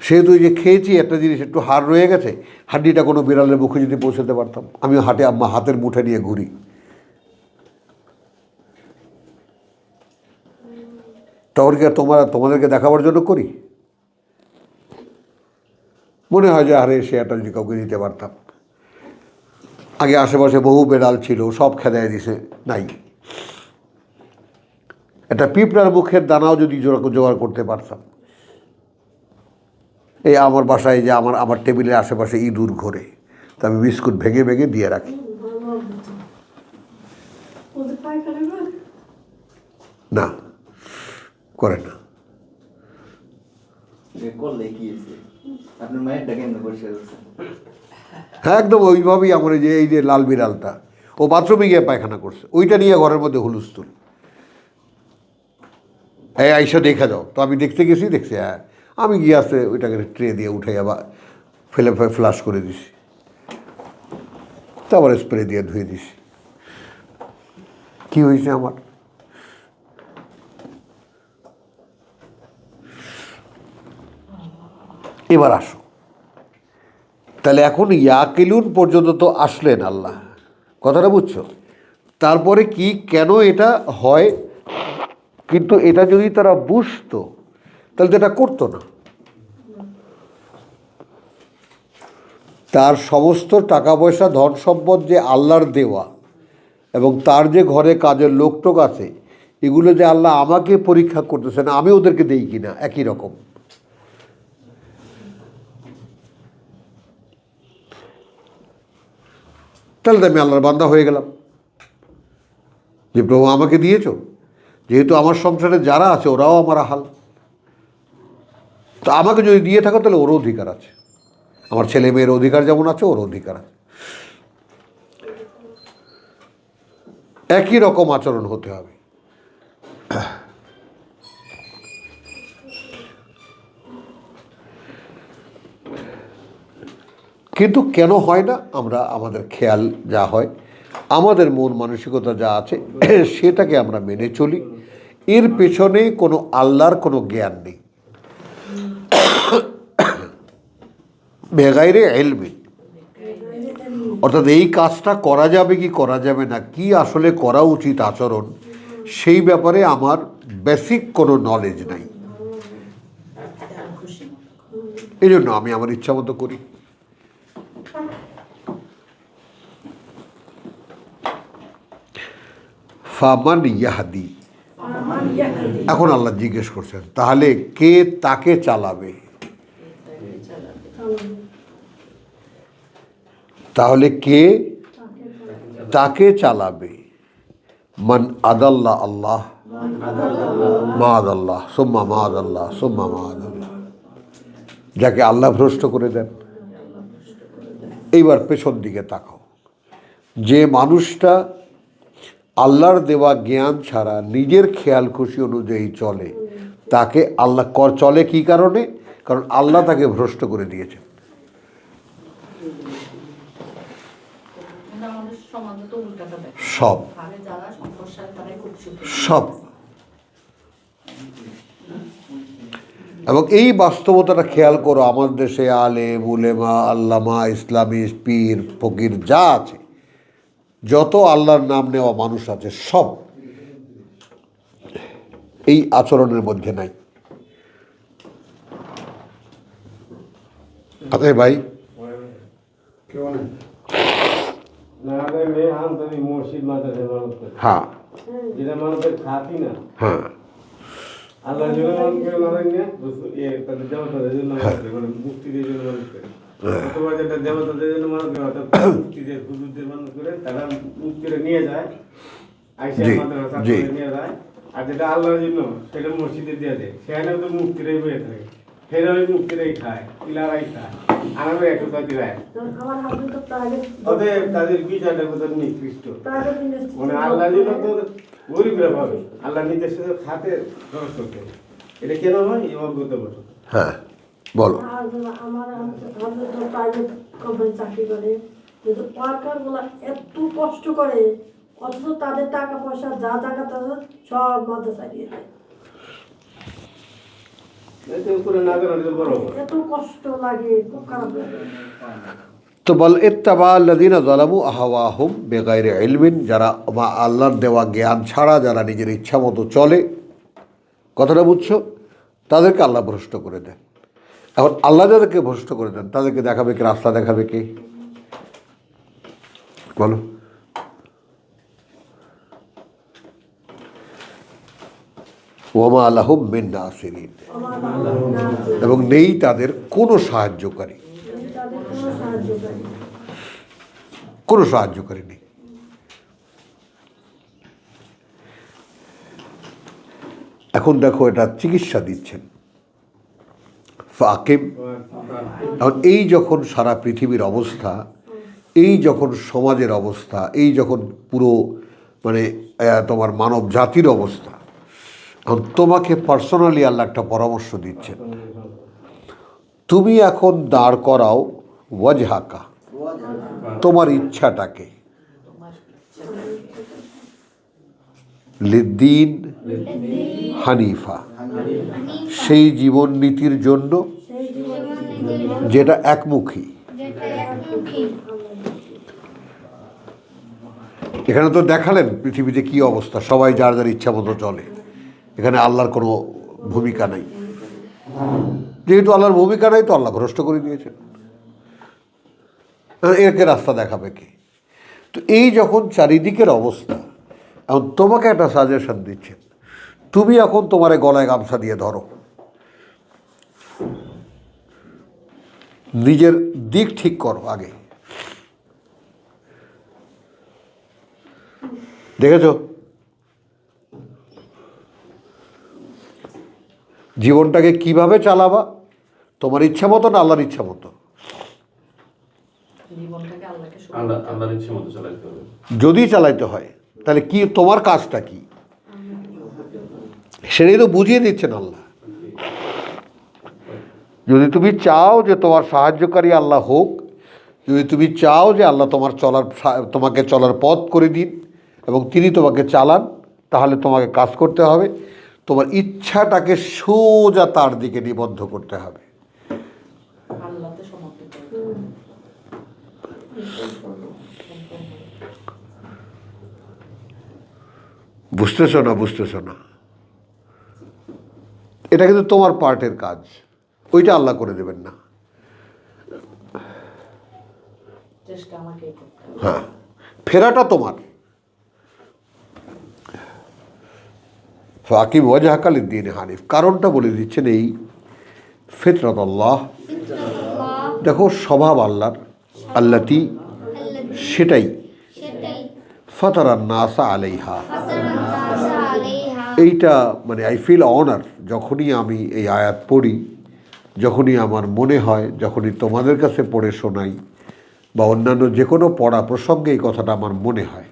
সেহেতু যে খেয়েছি একটা জিনিস একটু হাড় রয়ে গেছে, হাড্ডিটা কোনো বিড়ালের মুখে যদি পৌঁছাতে পারতাম, আমিও হাতের মুঠে নিয়ে ঘুরি। তখন কি তোমাদেরকে দেখাবার জন্য করি? মনে হয় যে আরে শেয়ারটা যদি কাউকে দিতে পারতাম। আগে আশেপাশে বহু বেড়াল ছিল, সব খেদায় দিছে, নাই। একটা পিঁপড়ার মুখের দানাও যদি জোগাড় করতে পারতাম। এই আমার বাসায় যে আমার টেবিলের আশেপাশে ইঁদুর ঘোরে, তা আমি বিস্কুট ভেঙে ভেঙে দিয়ে রাখি। না, করে না। করলে কি হয়েছে? আপনার মায়ের ডাকেন না পরিষ্কার করছেন? হ্যাঁ, একদম ওইভাবেই আমার এই যে লাল বিড়ালটা, ও বাথরুমে গিয়ে পায়খানা করছে, ওইটা নিয়ে ঘরের মধ্যে হুলস্থুল। এই আইসা দেখা যাও, তো আমি দেখতে গেছি, দেখছি, হ্যাঁ, আমি গিয়ে আসতে ওইটাকে ট্রে দিয়ে উঠে আবার ফেলে ফ্লাশ করে দিছি, তারপর স্প্রে দিয়ে ধুয়ে দিছি। কি হয়েছে আমার? এবার আসো, তাহলে এখন ইয়াকিলুন পর্যন্ত তো আসলেন আল্লাহ, কথাটা বুঝছো? তারপরে কি কেন এটা হয়, কিন্তু এটা যদি তারা বুঝতো তাহলে তো এটা করতো না। তার সমস্ত টাকা পয়সা ধন সম্পদ যে আল্লাহর দেওয়া, এবং তার যে ঘরে কাজের লোকটোক আছে, এগুলো যে আল্লাহ আমাকে পরীক্ষা করতেছেন, আমি ওদেরকে দেই কিনা একই রকম। তাহলে তো আমি আল্লাহর বান্দা হয়ে গেলাম, যে প্রভু আমাকে দিয়েছ, যেহেতু আমার সংসারে যারা আছে ওরাও আমার আহাল, তো আমাকে যদি দিয়ে থাকো তাহলে ওরও অধিকার আছে, আমার ছেলে মেয়ের অধিকার যেমন আছে ওর অধিকার আছে। একই রকম আচরণ হতে হবে। কিন্তু কেন হয় না? আমরা আমাদের খেয়াল যা হয়, আমাদের মন মানসিকতা যা আছে সেটাকে আমরা মেনে চলি, এর পেছনে কোনো আল্লাহর কোনো জ্ঞান নেই। বেগাইরে ইলমি, অর্থাৎ এই কাজটা করা যাবে কি করা যাবে না, কি আসলে করা উচিত আচরণ, সেই ব্যাপারে আমার বেসিক কোনো নলেজ নাই। এই জন্য আমি আমার ইচ্ছা মতো করি। ফামান ইয়াহাদি, এখন আল্লাহ জিজ্ঞেস করছেন তাহলে কে তাকে চালাবে? তাহলে কে তাকে চালাবে? মান আদাল্লাহ আল্লাহ, মাদ আল্লাহ, সুম্মা মাদ আল্লাহ, সুম্মা মাদ আল্লাহ, যাকে আল্লাহ ভ্রষ্ট করে দেন। এইবার পেছন দিকে তাকাও, যে মানুষটা আল্লাহর দেওয়া জ্ঞান ছাড়া নিজের খেয়াল খুশি অনুযায়ী চলে, তাকে আল্লাহ চলে কি কারণে? কারণ আল্লাহ তাকে ভ্রষ্ট করে দিয়েছেন। সব সব এবং এই বাস্তবতাটা খেয়াল করো, আমাদের দেশে আলেম উলেমা আল্লামা ইসলামী পীর ফকির যা আছে, যত আল্লাহর নাম নেওয়া মানুষ আছে, সব এই আচরণের মধ্যে নাই। আরে ভাই কেউ না না হলে মেয়ে আন্তরি মসজিদ মাদ্রাসা মানুষ করে হ্যাঁ যেটা মানুষের খাতি না হ্যাঁ আল্লাহর জন্য মানুষ করে মানেন না তাদের দেবতাদের জন্য মানুষ করে, মানে মুক্তিদের জন্য মানুষ করে অথবা যেটা দেবতাদের জন্য মানুষ করে অর্থাৎ মুক্তিদের হুজুরদের মানুষ করে তারা মুক্তিটা নিয়ে যায় আইসা জি, মাদ্রাসা জি। করে নিয়ে যায় আর যেটা আল্লাহর জন্য সেটা মসজিদে দিয়ে দেয় সেখানেও তো মুক্তিরাই হয়ে থাকে সেটা ওই মুক্তিরাই খায় ইলারাই খায় আনামে একটু কাটি রায় আমার হাতে তো প্রাইভেট অতএব তাদের বিচারটা কোথাও নিকৃষ্ট প্রাইভেট মানে আল্লাহর জন্য তো গরিবরা পাবে আল্লাহ নিজের সাথে খাতে খরচ করতে এটা কেন হয় এই অজ্ঞতা বসে হ্যাঁ বলো আমার হাতে তো প্রাইভেট কোম্পানি চাকরি করে কিন্তু ওয়ার্কারগুলো এত কষ্ট করে অথচ তাদের টাকা পয়সা যা টাকা তাদের সব মাদ্রাসায় দিয়ে দেয় এতে করে না জানালে বড় এত কষ্ট লাগে খুব খারাপ লাগে তো বল ইত্তাবা আল্লাযীনা যালামু আহওয়াহুম বিগাইরি ইলমিন, যারা আল্লাহর দেওয়া জ্ঞান ছাড়া যারা নিজের ইচ্ছা মতো চলে, কথাটা বুঝছো, তাদেরকে আল্লাহ ভ্রষ্ট করে দেন। এখন আল্লাহ যাদেরকে ভ্রষ্ট করে দেন তাদেরকে দেখাবে কে, রাস্তা দেখাবে কে বলো? ওয়ামা আলাহুম মিন নাসিরিন, এবং নেই তাদের কোনো সাহায্যকারী, তাদের কোনো সাহায্যকারী কোনো সাহায্যকারী নেই। এখন দেখো এটা চিকিৎসা দিচ্ছেন ফাকিম। এখন এই যখন সারা পৃথিবীর অবস্থা, এই যখন সমাজের অবস্থা, এই যখন পুরো মানে তোমার মানব জাতির অবস্থা, এখন তোমাকে পার্সোনালি আল্লাহ একটা পরামর্শ দিচ্ছেন। তুমি এখন দাঁড় করাও ওয়াজহাকা, তোমার ইচ্ছাটাকে, লিদ্দিন হানিফা, সেই জীবন নীতির জন্য যেটা একমুখী। এখানে তো দেখালেন পৃথিবীতে কি অবস্থা, সবাই যার যার ইচ্ছা মতো চলে, এখানে আল্লাহর কোনো ভূমিকা নাই। যেহেতু আল্লাহর ভূমিকা নাই তো আল্লাহ ভ্রষ্ট করে দিয়েছেন, একে রাস্তা দেখাবে কে? তো এই যখন চারিদিকের অবস্থা, এখন তোমাকে একটা সাজেশন দিচ্ছেন, তুমি এখন তোমার গলায় গামছা দিয়ে ধরো, নিজের দিক ঠিক করো আগে। দেখেছো জীবনটাকে কিভাবে চালাবা, তোমার ইচ্ছা মতো না আল্লাহর ইচ্ছা মতো? জীবনটাকে আল্লাহকে আল্লাহর ইচ্ছে মতো চালাইতে হবে। যদি চালাইতে হয় তাহলে কি তোমার কাজটা কি, সেটাই তো বুঝিয়ে দিচ্ছেন আল্লাহ। যদি তুমি চাও যে তোমার সাহায্যকারী আল্লাহ হোক, যদি তুমি চাও যে আল্লাহ তোমাকে চলার পথ করে দিন এবং তিনি তোমাকে চালান, তাহলে তোমাকে কাজ করতে হবে, তোমার ইচ্ছাটাকে সোজা তার দিকে নিবদ্ধ করতে হবে। আল্লাহতে সমর্পিত বুঝতেছো না? বুঝতেছো না? এটা কিন্তু তোমার পার্টের কাজ, ওইটা আল্লাহ করে দেবেন না। চেষ্টা আমাকেই করতে হবে। হ্যাঁ, ফেরাটা তোমার। ফাকিম ওয়াজহাকা লিদ্দীন হানিফ, কারণটা বলে দিচ্ছেন এই ফিতরাত আল্লাহ। দেখো স্বভাব আল্লাহর, আল্লাতি সেটাই, ফাতারান নাসা আলাইহা। এইটা মানে আই ফিল অনার, যখনই আমি এই আয়াত পড়ি, যখনই আমার মনে হয়, যখনই তোমাদের কাছে পড়ে শোনাই বা অন্যান্য যে কোনো পড়া প্রসঙ্গে এই কথাটা আমার মনে হয়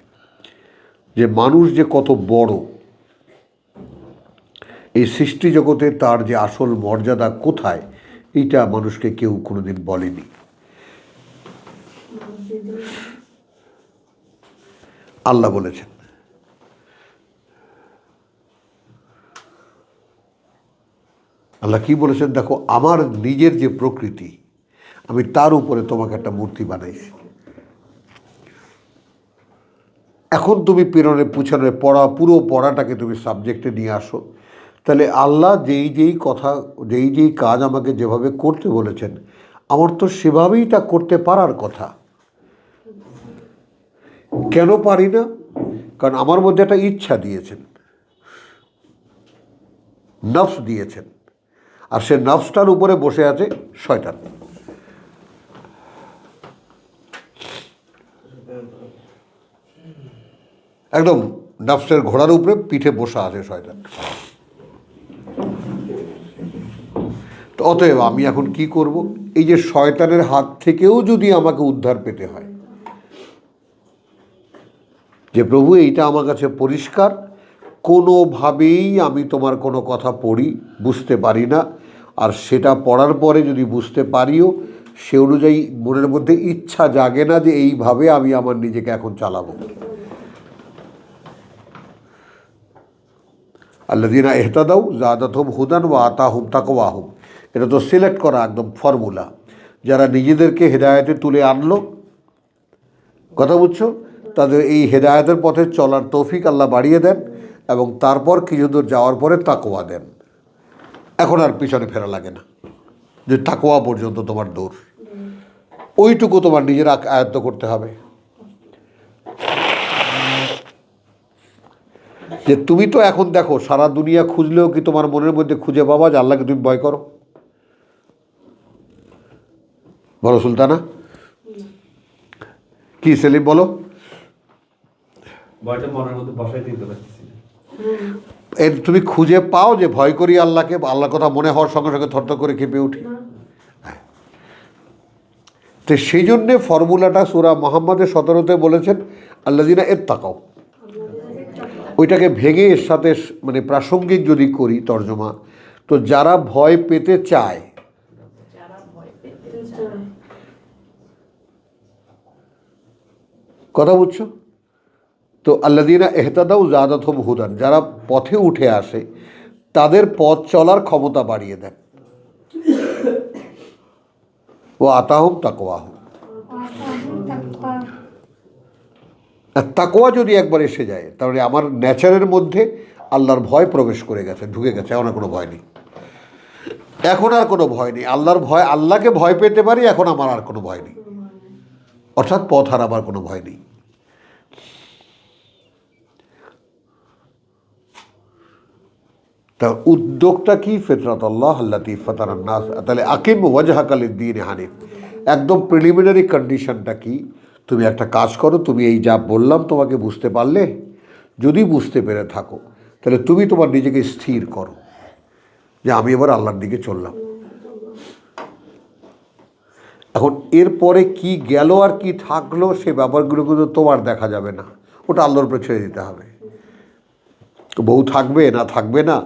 যে মানুষ যে কত বড়, এই সৃষ্টি জগতে তার যে আসল মর্যাদা কোথায়, এইটা মানুষকে কেউ কোনোদিন বলেনি। আল্লাহ বলেছেন। আল্লাহ কি বলেছেন দেখো, আমার নিজের যে প্রকৃতি, আমি তার উপরে তোমাকে একটা মূর্তি বানাইছি। এখন তুমি পিছনে পুরো পড়াটাকে তুমি সাবজেক্টে নিয়ে আসো, তাহলে আল্লাহ যেই কথা, যেই কাজ আমাকে যেভাবে করতে বলেছেন, আমার তো সেভাবেই তা করতে পারার কথা, কেন পারি না? কারণ আমার মধ্যে একটা ইচ্ছা দিয়েছেন, নফস দিয়েছেন, আর সে নফসটার উপরে বসে আছে শয়তান। একদম নফসের ঘোড়ার উপরে পিঠে বসা আছে শয়তান। তো অতএব আমি এখন কি করব? এই যে শয়তানের হাত থেকেও যদি আমাকে উদ্ধার পেতে হয়, যে প্রভু এইটা আমার কাছে পরিষ্কার, কোনোভাবেই আমি তোমার কোনো কথা পড়ি বুঝতে পারি না, আর সেটা পড়ার পরে যদি বুঝতে পারিও সে অনুযায়ী মনের মধ্যে ইচ্ছা জাগে না যে এইভাবে আমি আমার নিজেকে এখন চালাবো। আল্লাযীনা ইহতাদাউ যাদাতহুম হুদান ওয়া আতাহুম তাকওয়াহুম, এটা তো সিলেক্ট করা একদম ফর্মুলা। যারা নিজেদেরকে হেদায়েতে তুলে আনলো, কথা বুঝছো, তাদের এই হেদায়েতের পথে চলার তৌফিক আল্লাহ বাড়িয়ে দেন, এবং তারপর কিছু দূর যাওয়ার পরে তাকওয়া দেন। এখন আর পিছনে ফেরা লাগে না, যে তাকওয়া পর্যন্ত তোমার দূর, ওইটুকু তোমার নিজের আয়ত্ত করতে হবে। যে তুমি তো এখন দেখো সারা দুনিয়া খুঁজলেও কি তোমার মনের মধ্যে খুঁজে পাবা যে আল্লাহকে তুমি ভয় করো? বলো সুলতানা, কি সেলিম বলো? ভয়টা মনের মধ্যে বসাই দিতে পারতেছি না। এর তুমি খুঁজে পাও যে ভয় করি আল্লাহকে, আল্লাহর কথা মনে হওয়ার সঙ্গে সঙ্গে থরথর করে কেঁপে উঠি? তো সেই জন্যে ফর্মুলাটা সূরা মুহাম্মাদের 17-তে বলেছেন আল্লাযীনা ইত্তাকাউ। ওইটাকে ভেঙে এর সাথে মানে প্রাসঙ্গিক যদি করি তর্জমা, তো যারা ভয় পেতে চায়, যারা ভয় পেতে কথা বুঝছো তো? আল্লাযীনা ইহতাদাউ যাদাতহুম হুদান, যারা পথে উঠে আসে তাদের পথ চলার ক্ষমতা বাড়িয়ে দেন। ও আতাহুম তাকওয়াহুম, আর তাকওয়া যদি একবার এসে যায় তাহলে আমার নেচারের মধ্যে আল্লাহর ভয় প্রবেশ করে গেছে, ঢুকে গেছে, এখন আর কোনো ভয় নেই। এখন আর কোনো ভয় নেই, আল্লাহর ভয়, আল্লাহকে ভয় পেতে পারি, এখন আমার আর কোনো ভয় নেই, অর্থাৎ পথ হারাবার কোনো ভয় নেই। তা উদ্যোগটা কি? ফিতরাতাল্লাহ আল্লাতী ফাতারান নাস, তাহলে আকিম ওয়াজহাকা লিদ্দীন হানিফ। একদম প্রিলিমিনারি কন্ডিশনটা কি? তুমি একটা কাজ করো, তুমি এই যা বললাম তোমাকে বুঝতে পারলে, যদি বুঝতে পেরে থাকো তাহলে তুমি তোমার নিজেকে স্থির করো যে আমি এবার আল্লাহর দিকে চললাম। এখন এরপরে কি গেল আর কি থাকলো সে ব্যাপারগুলো কিন্তু তোমার দেখা যাবে না, ওটা আল্লাহর উপরে ছেড়ে দিতে হবে। তো বউ থাকবে না থাকবে না,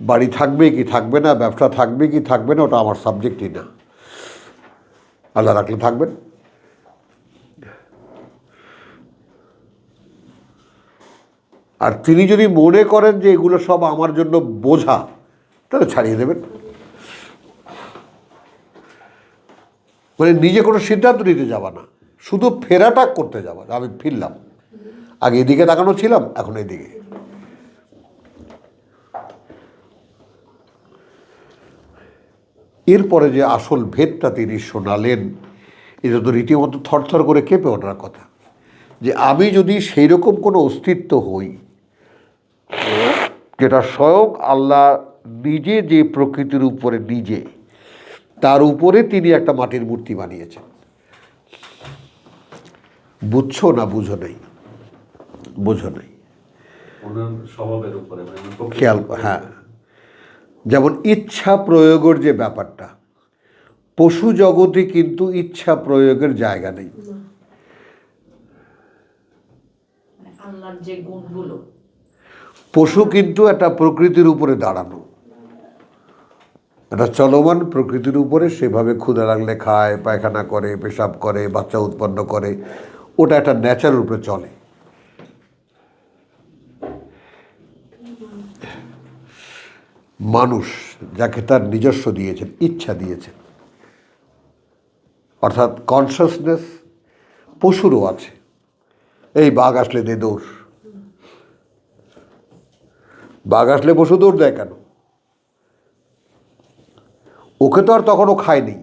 বাড়ি থাকবে কি থাকবে না, ব্যবসা থাকবে কি থাকবে না, ওটা আমার সাবজেক্টই না। আল্লাহ রাখলে থাকবেন। আর তিনি যদি মনে করেন যে এগুলো সব আমার জন্য বোঝা, তাহলে ছাড়িয়ে দেবেন। মানে নিজে কোনো সিদ্ধান্ত নিতে যাবা না, শুধু ফেরাটা করতে যাবা, আমি ফিরলাম, আগে এদিকে তাকানো ছিলাম, এখন এদিকে। এরপরে যে আসল ভেদটা তিনি শোনালেন, এটা তো রীতিমতো থরথর করে কেঁপে ওঠার কথা, যে আমি যদি সেই রকম কোনো অস্তিত্ব হই যেটা স্বয়ং আল্লাহ নিজে, যে প্রকৃতির উপরে নিজে, তার উপরে তিনি একটা মাটির মূর্তি বানিয়েছেন। বুঝছো না বুঝো নেই? বুঝো নেই। ওনার স্বভাবের উপরে মানে খেয়াল, হ্যাঁ, যেমন ইচ্ছা প্রয়োগের যে ব্যাপারটা, পশু জগতে কিন্তু ইচ্ছা প্রয়োগের জায়গা নেই। আল্লাহর যে গুণগুলো, পশু কিন্তু একটা প্রকৃতির উপরে দাঁড়ানো, একটা চলমান প্রকৃতির উপরে, সেভাবে ক্ষুধা লাগলে খায়, পায়খানা করে, পেশাব করে, বাচ্চা উৎপন্ন করে, ওটা একটা ন্যাচারের উপরে চলে। মানুষ যাকে তার নিজস্ব দিয়েছেন, ইচ্ছা দিয়েছেন, অর্থাৎ কনসাসনেস, পশুরও আছে। এই বাঘ আসলে দে দৌড়, বাঘ আসলে পশু দৌড় দেয় কেন? ওকে তো আর তখনও খায়নি,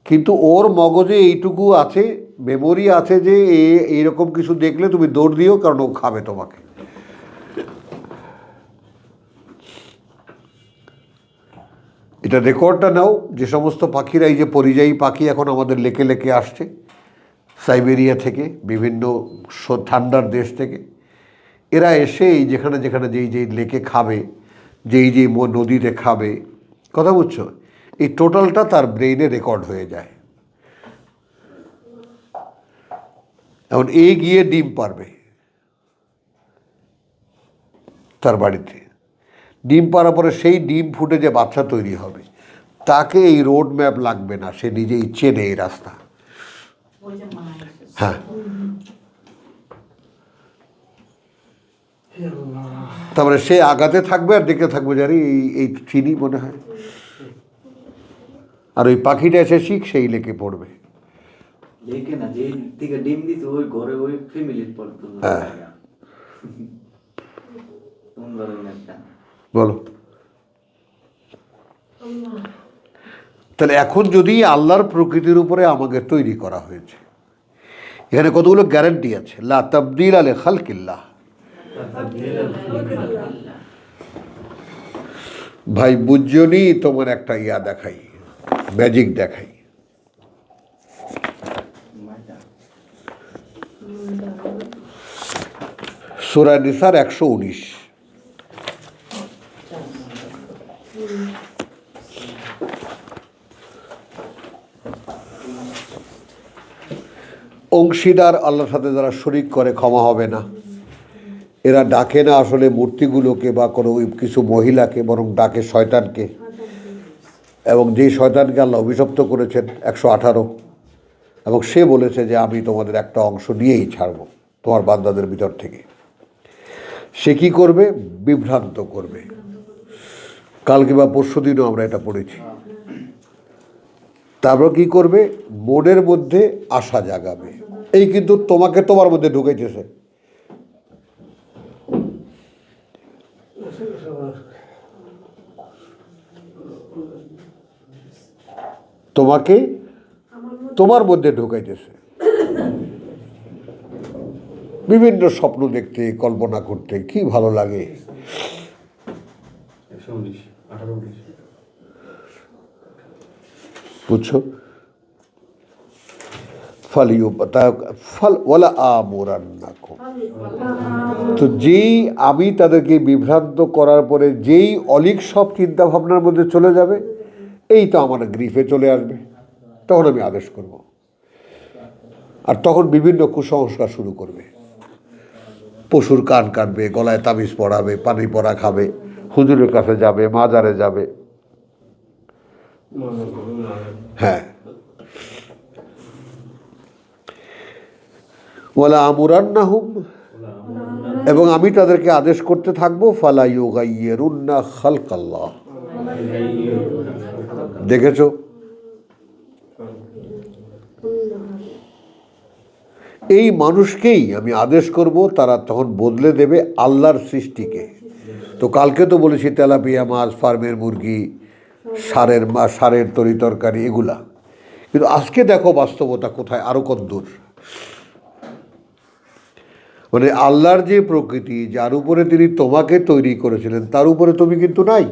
কিন্তু ওর মগজে এইটুকু আছে, মেমোরি আছে যে এইরকম কিছু দেখলে তুমি দৌড় দিও, কারণ ও খাবে তোমাকে। এটা রেকর্ডটা নাও, যে সমস্ত পাখিরা, এই যে পরিযায়ী পাখি এখন আমাদের লেকে লেকে আসছে সাইবেরিয়া থেকে, বিভিন্ন ঠান্ডার দেশ থেকে, এরা এসে এই যেখানে যেখানে যেই যেই লেকে খাবে, যেই যেই নদীতে খাবে, কথা বুঝছো, এই টোটালটা তার ব্রেইনে রেকর্ড হয়ে যায়। এখন এই গিয়ে ডিম পারবে তার বাড়িতে, ডিম পাড়ার পরে সেই ডিম ফুটে যে বাচ্চা তৈরি হবে, তাকে এই রোড ম্যাপ লাগবে না, সে নিজেই চেনে এই রাস্তা। ওই যে মা এসেছে। হ্যাঁ, তারপরে সে আগাতে থাকবে আর দেখতে থাকবে, জানি এই চিনি মনে হয়, আর ওই পাখিটা এসে শিখ সেই লেকে পড়বে। দেখে না যে থেকে ডিম দিতে ওই ঘরে ওই ফ্যামিলির পড়তো। হ্যাঁ। সুন্দর একটা। বলো, তাহলে এখন যদি আল্লাহর প্রকৃতির উপরে আমাকে তৈরি করা হয়েছে, এখানে কতগুলো গ্যারান্টি আছে। লা তাবদিল আলে খালকিল্লাহ। ভাই বুঝজনই তোমার একটা ইয়া দেখাই, ম্যাজিক দেখাই। সূরা নিসার 119। অংশীদার আল্লাহর সাথে যারা শরিক করে ক্ষমা হবে না। এরা ডাকে না আসলে মূর্তিগুলোকে বা কোনো কিছু মহিলাকে, বরং ডাকে শয়তানকে, এবং যেই শয়তানকে আল্লাহ অভিশপ্ত করেছেন 118, এবং সে বলেছে যে আমি তোমাদের একটা অংশ নিয়েই ছাড়বো তোমার বান্দাদের ভিতর থেকে। সে কি করবে? বিভ্রান্ত করবে। কালকে বা পরশু দিনও আমরা এটা পড়েছি। তারপর কি করবে? মনের মধ্যে আশা জাগাবে, এই কিন্তু তোমাকে তোমার মধ্যে ঢুকাইতেছে। তোমাকে তোমার মধ্যে ঢুকাইতেছে, বিভিন্ন স্বপ্ন দেখতে, কল্পনা করতে কি ভালো লাগে। 119, 18, 19। বুঝছো? তো যেই আমি তাদেরকে বিভ্রান্ত করার পরে যেই অলিক সব চিন্তা ভাবনার মধ্যে চলে যাবে, এই তো আমার গ্রিফে চলে আসবে, তখন আমি আদেশ করব। আর তখন বিভিন্ন কুসংস্কার শুরু করবে। পশুর কান কাটবে, গলায় তাবিজ পড়াবে, পানি পড়া খাবে, হুজুরের কাছে যাবে, মাজারে যাবে। হ্যাঁ, ওয়ালা আমুরান্নাহুম, এবং আমি তাদেরকে আদেশ করতে থাকবো, ফালা ইউগাইয়িরুন্না খালকাল্লাহ। দেখেছো? এই মানুষকেই আমি আদেশ করব, তারা তখন বদলে দেবে আল্লাহর সৃষ্টিকে। তো কালকে তো বলেছি তেলাপিয়া মাছ, ফার্মের মুরগি, সারের তরি তরকারি, এগুলা। কিন্তু আজকে দেখো বাস্তবতা কোথায়, আরো কত দূর। মানে আল্লাহর যে প্রকৃতি, যার উপরে তিনি তোমাকে তৈরি করেছিলেন, তার উপরে তুমি কিন্তু নাই।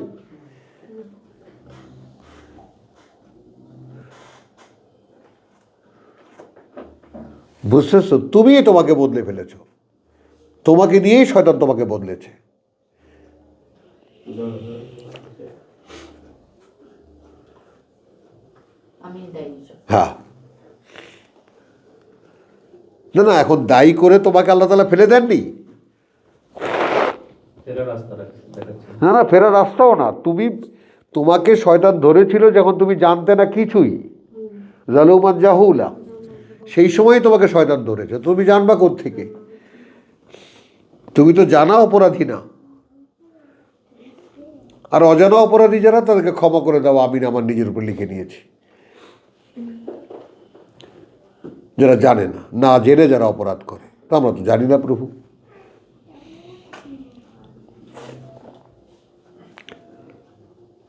বুঝতেছো? তুমিই তোমাকে বদলে ফেলেছ, তোমাকে দিয়েই শয়তান তোমাকে বদলেছে। আমি দায়ী। হ্যাঁ, না না, এখন দায়ী করে তোমাকে আল্লাহ তাআলা ফেলে দেননি। না না, ফেরার রাস্তাও না। তোমাকে শয়তান ধরেছিল যখন তুমি জানতে না কিছুই, জালুমান জাহুলা, সেই সময় তোমাকে শয়তান ধরেছে। তুমি জানবা কোত্থেকে? তুমি তো জানা অপরাধী না। আর অজানা অপরাধী যারা, তাদেরকে ক্ষমা করে দাও, আমি আমার নিজের উপর লিখে নিয়েছি। যারা জানে না, না জেনে যারা অপরাধ করে, তা আমরা তো জানি না প্রভু।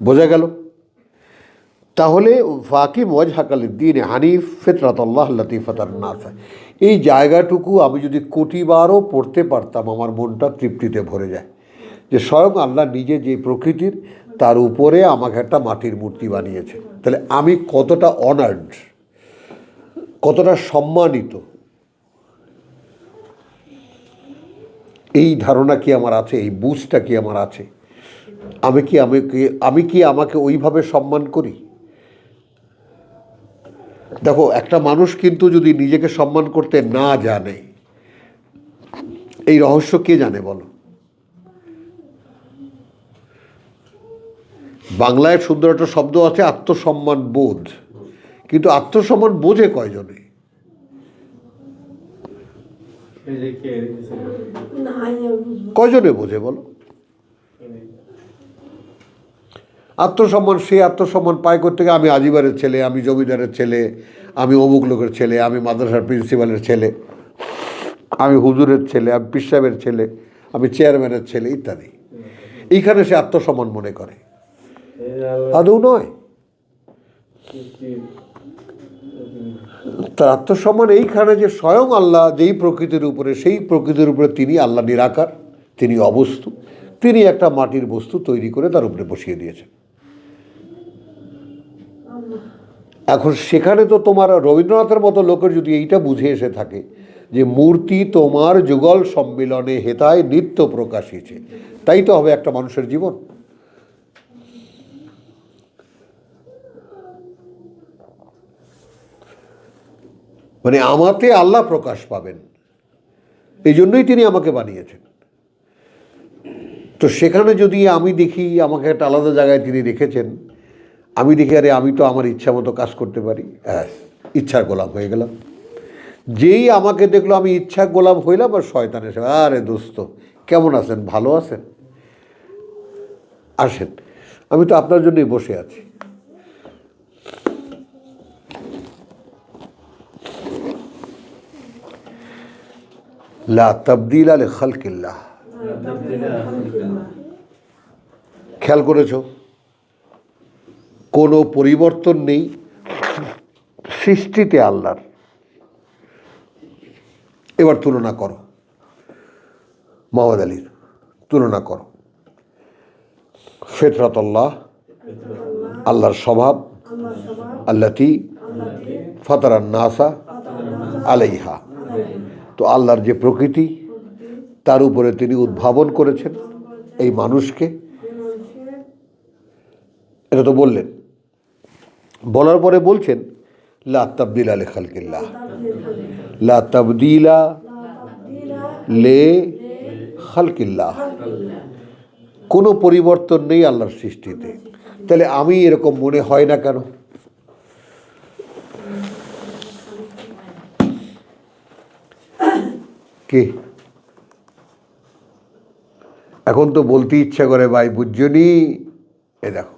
বোঝা গেল? তাহলে ফাকিম ওয়াজহাকালিদ্দিন হানিফ ফিতরাতাল্লাহ আল্লাতী ফাতারনাস, এই জায়গাটুকু আমি যদি কোটিবারও পড়তে পারতাম আমার মনটা তৃপ্তিতে ভরে যায়, যে স্বয়ং আল্লাহ নিজে যে প্রকৃতির তার উপরে আমাকে একটা মাটির মূর্তি বানিয়েছে। তাহলে আমি কতটা অনার্ড, কতটা সম্মানিত, এই ধারণা কি আমার আছে, এই বুঝটা কি আমার আছে? আমি কি আমাকে ওইভাবে সম্মান করি? দেখো, একটা মানুষ কিন্তু যদি নিজেকে সম্মান করতে না জানে, এই রহস্য কে জানে বলো? বাংলায় সুন্দর একটা শব্দ আছে আত্মসম্মান বোধ, কিন্তু আত্মসম্মান বোঝে কয়জনে? এই যে কে রেখেছে না কয়জনে বোঝে বলো? আত্মসম্মান, সে আত্মসম্মান পায় করতে গিয়ে আমি আজিবারের ছেলে, আমি জমিদারের ছেলে, আমি অমুক লোকের ছেলে, আমি মাদ্রাসার প্রিন্সিপালের ছেলে, আমি হুজুরের ছেলে, আমি পীর সাহেবের ছেলে, আমি চেয়ারম্যানের ছেলে ইত্যাদি। এইখানে সে আত্মসম্মান মনে করে, এই যে আল্লাহ আদৌ নয়। সৃষ্টির তার আত্মসম্মান এইখানে যে স্বয়ং আল্লাহ যেই প্রকৃতির উপরে, সেই প্রকৃতির উপরে তিনি আল্লাহ নিরাকার, তিনি অবস্তু, তিনি একটা মাটির বস্তু তৈরি করে তার উপরে বসিয়ে দিয়েছেন। এখন সেখানে তো তোমার রবীন্দ্রনাথের মতো লোকের যদি এইটা বুঝে এসে থাকে যে মূর্তি তোমার যুগল সম্মিলনে হেতায় নিত্য প্রকাশিছে, তাই তো হবে একটা মানুষের জীবন। মানে আমাতে আল্লাহ প্রকাশ পাবেন, এই জন্যই তিনি আমাকে বানিয়েছেন। তো সেখানে যদি আমি দেখি আমাকে একটা আলাদা জায়গায় তিনি রেখেছেন, আমি দেখি আরে আমি তো আমার ইচ্ছা মতো কাজ করতে পারি, হ্যাঁ, ইচ্ছার গোলাম হয়ে গেলাম। যেই আমাকে দেখলো আমি ইচ্ছা গোলাম হইলাম, আর শয়তান এসে, আরে দোস্ত কেমন আছেন, ভালো আছেন, আসেন, আমি তো আপনার জন্যই বসে আছি। লা তাবদিলা লিখালকিল্লাহ। খেয়াল করেছ, কোনো পরিবর্তন নেই সৃষ্টিতে আল্লাহর। এবার তুলনা করো, মোহাম্মদ আলীর তুলনা করো। ফিতরাতাল্লাহ, আল্লাহর স্বভাব, আল্লাতী ফাতারান নাসা আলাইহা, তো আল্লাহর যে প্রকৃতি তার উপরে তিনি উদ্ভাবন করেছেন এই মানুষকে, এটা তো বললেন। বলার পরে বলছেন লা তাবদিলা লিখালকিল্লাহ, লা তাবদিলা লে খালকিল্লাহ, কোনো পরিবর্তন নেই আল্লাহর সৃষ্টিতে। তাহলে আমি এরকম মনে হয় না কেন? কে এখন তো বলতে ইচ্ছা করে ভাই, বুঝছনি, এ দেখো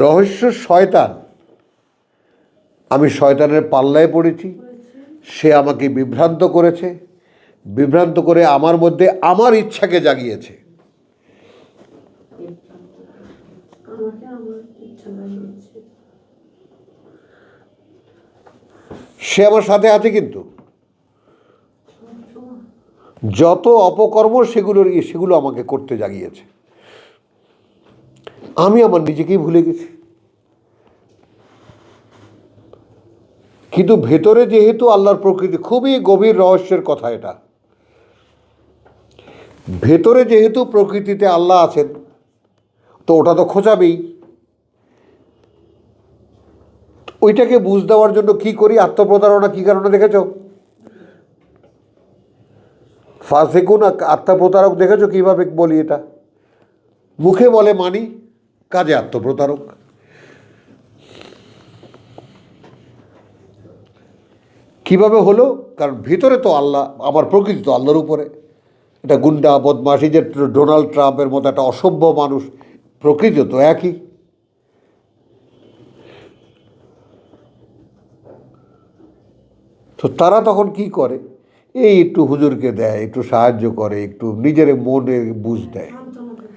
রহস্য শয়তান। আমি শয়তানের পাল্লায় পড়েছি, সে আমাকে বিভ্রান্ত করেছে, বিভ্রান্ত করে আমার মধ্যে আমার ইচ্ছাকে জাগিয়েছে। আমাকে আমার ইচ্ছা লাগিয়েছে। সে আমার সাথে আছে, কিন্তু যত অপকর্ম সেগুলো আমাকে করতে জাগিয়েছে। আমি আমার নিজেকেই ভুলে গেছি। কিন্তু ভেতরে যেহেতু আল্লাহর প্রকৃতি, খুবই গভীর রহস্যের কথা এটা, ভেতরে যেহেতু প্রকৃতিতে আল্লাহ আছেন, তো ওটা তো খোঁচাবেই। ওইটাকে বুঝ দেওয়ার জন্য কি করি? আত্মপ্রতারণা। কি কারণে দেখেছ? ফাসিকুন আত্মপ্রতারক দেখেছো কিভাবে বলি? এটা মুখে বলে মানি, কাজে আত্মপ্রতারক। কিভাবে হলো? কারণ ভিতরে তো আল্লাহ, আমার প্রকৃতি তো আল্লাহর উপরে। এটা গুন্ডা বদমাশি, যে ডোনাল্ড ট্রাম্পের মতো একটা অসভ্য মানুষ, প্রকৃতি তো একই। তো তারা তখন কি করে? এই একটু হুজুরকে দেয়, একটু সাহায্য করে, একটু নিজের মনে বুঝ দেয়। সান্ত্বনা দেয়।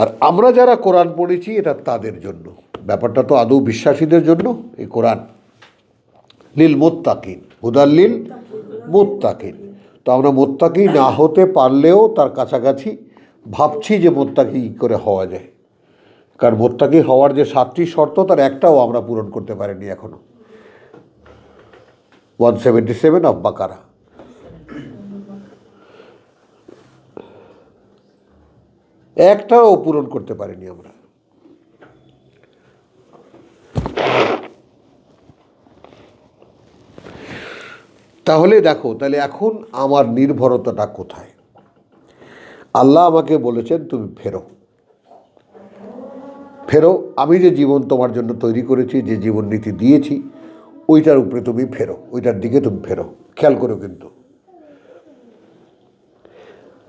আর আমরা যারা কোরআন পড়েছি এটা তাদের জন্য, ব্যাপারটা তো আদৌ বিশ্বাসীদের জন্য। এই কোরআন লিল মুত্তাকিন, হুদাল লিল মুত্তাকিন। তো আমরা মোত্তাকি না হতে পারলেও তার কাছাকাছি ভাবছি যে মোত্তাকি কী করে হওয়া যায়। কারণ মোত্তাকি হওয়ার যে 7টি শর্ত তার একটাও আমরা পূরণ করতে পারিনি এখনো। 177 অফ বাকারা। একটাও পূরণ করতে পারিনি আমরা। তাহলে দেখো, তাহলে এখন আমার নির্ভরতাটা কোথায়? আল্লাহ আমাকে বলেছেন তুমি ফেরো, ফেরো। আমি যে জীবন তোমার জন্য তৈরি করেছি, যে জীবন নীতি দিয়েছি, ওইটার উপরে তুমি ফেরো, ওইটার দিকে তুমি ফেরো। খেয়াল করো, কিন্তু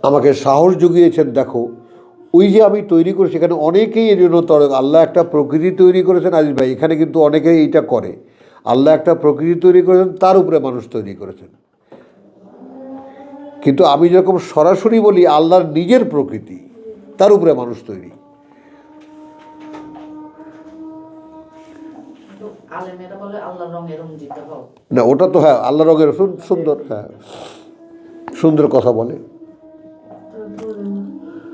আমাকে সাহস জুগিয়েছেন। দেখো, ওই যে আমি তৈরি করি সেখানে অনেকেই এর জন্য আল্লাহ একটা প্রকৃতি তৈরি করেছেন। আজিজ ভাই, এখানে কিন্তু অনেকেই এইটা করে। আল্লাহ একটা প্রকৃতি তৈরি করেছেন, তার উপরে মানুষ তৈরি করেছেন। কিন্তু আমি যেরকম সরাসরি বলি আল্লাহর নিজের প্রকৃতি, তার উপরে মানুষ তৈরি। তো আলেমেরা বলে আল্লাহর রঙে রঞ্জিত হও। না, ওটা তো হ্যাঁ আল্লাহ রঙের সুন্দর, হ্যাঁ সুন্দর কথা বলে, তারপরে